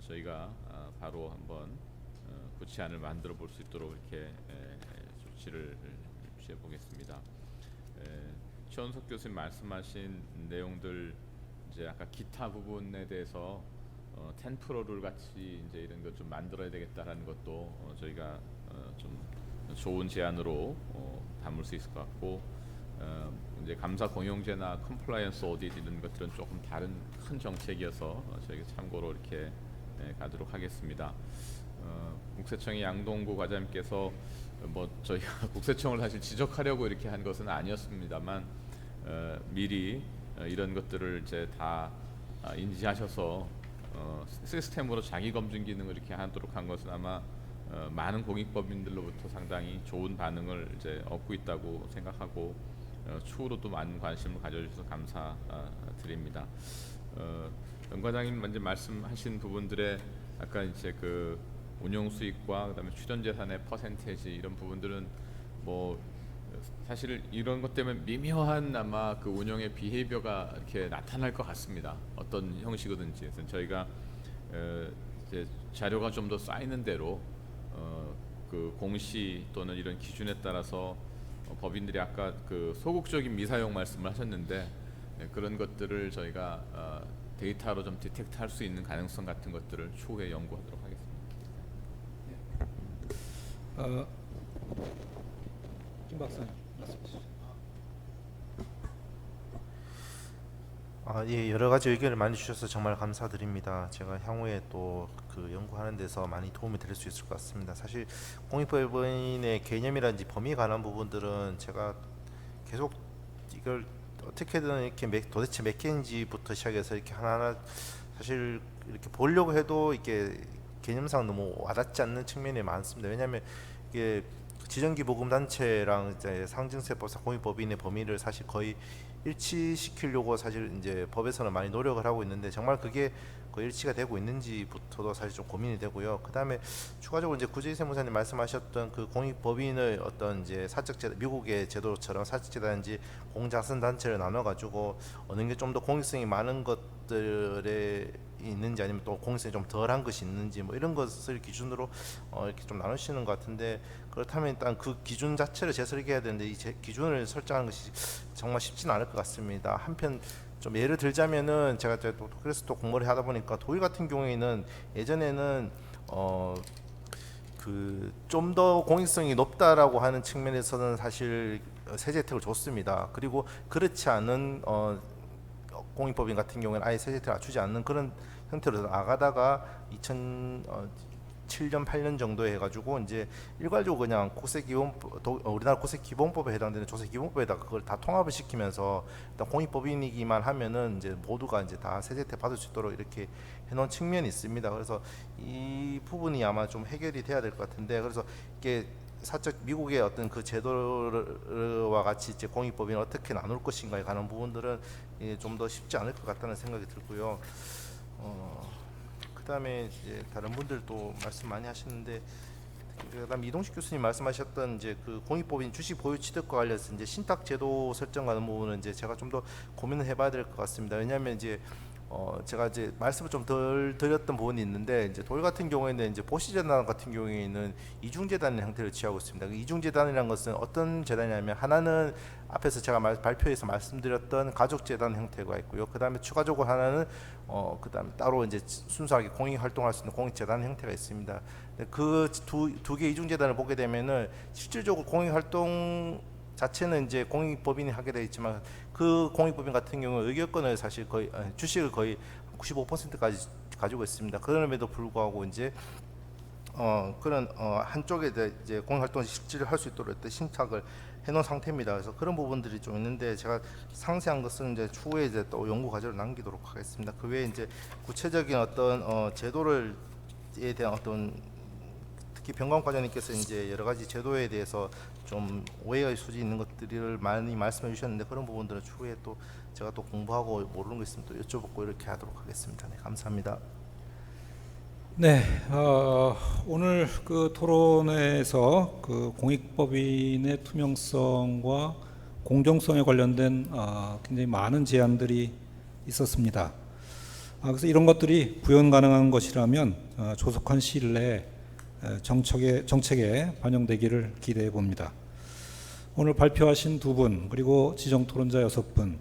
[SPEAKER 9] 저희가 바로 한번 구체안을 만들어 볼 수 있도록 이렇게 조치를 취해 보겠습니다. 최원석 교수님 말씀하신 내용들 이제 아까 기타 부분에 대해서 10%를 같이 이제 이런 것 좀 만들어야 되겠다라는 것도 저희가 좀 좋은 제안으로 담을 수 있을 것 같고 이제 감사 공용제나 컴플라이언스 오디트 이런 것들은 조금 다른 큰 정책이어서 저희가 참고로 이렇게 가도록 하겠습니다. 국세청의 양동구 과장님께서 뭐 저희가 국세청을 사실 지적하려고 이렇게 한 것은 아니었습니다만 미리 이런 것들을 이제 다 인지하셔서 시스템으로 자기 검증 기능을 이렇게 하도록 한 것은 아마 많은 공익법인들로부터 상당히 좋은 반응을 이제 얻고 있다고 생각하고 추후로도 많은 관심을 가져주셔서 감사드립니다. 연 과장님 먼저 말씀하신 부분들의 아까 이제 그 운용 수익과 그다음에 출연 재산의 퍼센테이지 이런 부분들은 뭐 사실 이런 것 때문에 미묘한 아마 그 운영의 비헤이비어가 이렇게 나타날 것 같습니다. 어떤 형식이든지. 그래서 저희가 이제 자료가 좀 더 쌓이는 대로 그 공시 또는 이런 기준에 따라서 법인들이 아까 그 소극적인 미사용 말씀을 하셨는데 그런 것들을 저희가 데이터로 좀 디텍트할 수 있는 가능성 같은 것들을 추후에 연구하도록 하겠습니다.
[SPEAKER 2] 김 박사님 말씀하시죠.
[SPEAKER 10] 예, 여러 가지 의견을 많이 주셔서 정말 감사드립니다. 제가 향후에 또 그 연구하는 데서 많이 도움이 될 수 있을 것 같습니다. 사실 공익법인의 개념이라든지 범위에 관한 부분들은 제가 계속 이걸 어떻게든 이렇게 도대체 몇 개인지부터 시작해서 이렇게 하나하나 사실 이렇게 보려고 해도 이게 개념상 너무 와닿지 않는 측면이 많습니다. 왜냐하면 이게 지정기보금단체랑 이제 상증세법상 공익법인의 범위를 사실 거의 일치시키려고 사실 이제 법에서는 많이 노력을 하고 있는데 정말 그게 거의 일치가 되고 있는지부터도 사실 좀 고민이 되고요. 그 다음에 추가적으로 이제 구제희 세무사님 말씀하셨던 그 공익법인의 어떤 이제 사적재 미국의 제도처럼 사적재단인지 공자선단체를 나눠가지고 어느 게 좀 더 공익성이 많은 것들에 있는지 아니면 또 공익성이 좀 덜한 것이 있는지 뭐 이런 것을 기준으로 이렇게 좀 나누시는 것 같은데 그렇다면 일단 그 기준 자체를 재설계해야 되는데 이 기준을 설정하는 것이 정말 쉽지는 않을 것 같습니다. 한편 좀 예를 들자면은 제가 또 그래서 또 공부를 하다 보니까 도일 같은 경우에는 예전에는 그 좀 더 공익성이 높다라고 하는 측면에서는 사실 세제 혜택을 줬습니다. 그리고 그렇지 않은 공익법인 같은 경우에는 아예 세제 혜택을 주지 않는 그런 형태로 나가다가 2007년 8년 정도에 해가지고 이제 일괄적으로 그냥 우리나라 국세기본법에 해당되는 조세기본법에다가 그걸 다 통합을 시키면서 일단 공익법인이기만 하면은 이제 모두가 이제 다 세제 혜택 받을 수 있도록 이렇게 해놓은 측면이 있습니다. 그래서 이 부분이 아마 좀 해결이 돼야 될 것 같은데 그래서 이게 사적 미국의 어떤 그 제도와 같이 이제 공익법인을 어떻게 나눌 것인가에 관한 부분들은 좀 더 쉽지 않을 것 같다는 생각이 들고요. 그다음에 이제 다른 분들도 말씀 많이 하시는데 그다음 이동식 교수님 말씀하셨던 이제 그 공익법인 주식 보유 취득과 관련해서 이제 신탁 제도 설정하는 부분은 이제 제가 좀 더 고민을 해봐야 될 것 같습니다. 왜냐하면 이제 제가 이제 말씀을 좀 덜 드렸던 부분이 있는데 이제 돌 같은 경우에는 이제 보시재단 같은 경우에는 이중재단의 형태를 취하고 있습니다. 그 이중재단이라는 것은 어떤 재단이냐면 하나는 앞에서 제가 발표에서 말씀드렸던 가족재단 형태가 있고요. 그 다음에 추가적으로 하나는 그 다음에 따로 이제 순수하게 공익 활동할 수 있는 공익재단 형태가 있습니다. 그 두 개 이중재단을 보게 되면은 실질적으로 공익 활동 자체는 이제 공익법인이 하게 되어 있지만 그 공익법인 같은 경우 의결권을 사실 거의 주식을 거의 95%까지 가지고 있습니다. 그럼에도 불구하고 이제 그런 한쪽에 이제 공익 활동을 실질을 할 수 있도록 신탁을 해놓은 상태입니다. 그래서 그런 부분들이 좀 있는데 제가 상세한 것은 이제 추후에 이제 또 연구 과제로 남기도록 하겠습니다. 그 외에 이제 구체적인 어떤 제도에 대한 어떤 특히 병관 과장님께서 이제 여러 가지 제도에 대해서 좀 오해의 소지 있는 것들을 많이 말씀해 주셨는데 그런 부분들은 추후에 또 제가 또 공부하고 모르는 거 있으면 또 여쭤보고 이렇게 하도록 하겠습니다. 네, 감사합니다.
[SPEAKER 2] 네, 오늘 그 토론회에서 그 공익법인의 투명성과 공정성에 관련된 굉장히 많은 제안들이 있었습니다. 그래서 이런 것들이 구현 가능한 것이라면 조속한 시일 내에 정책에 반영되기를 기대해 봅니다. 오늘 발표하신 두 분, 그리고 지정 토론자 6분,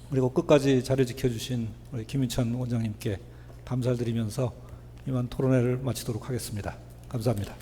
[SPEAKER 2] 그리고 끝까지 자리 지켜주신 우리 김윤찬 원장님께 감사를 드리면서 이만 토론회를 마치도록 하겠습니다. 감사합니다.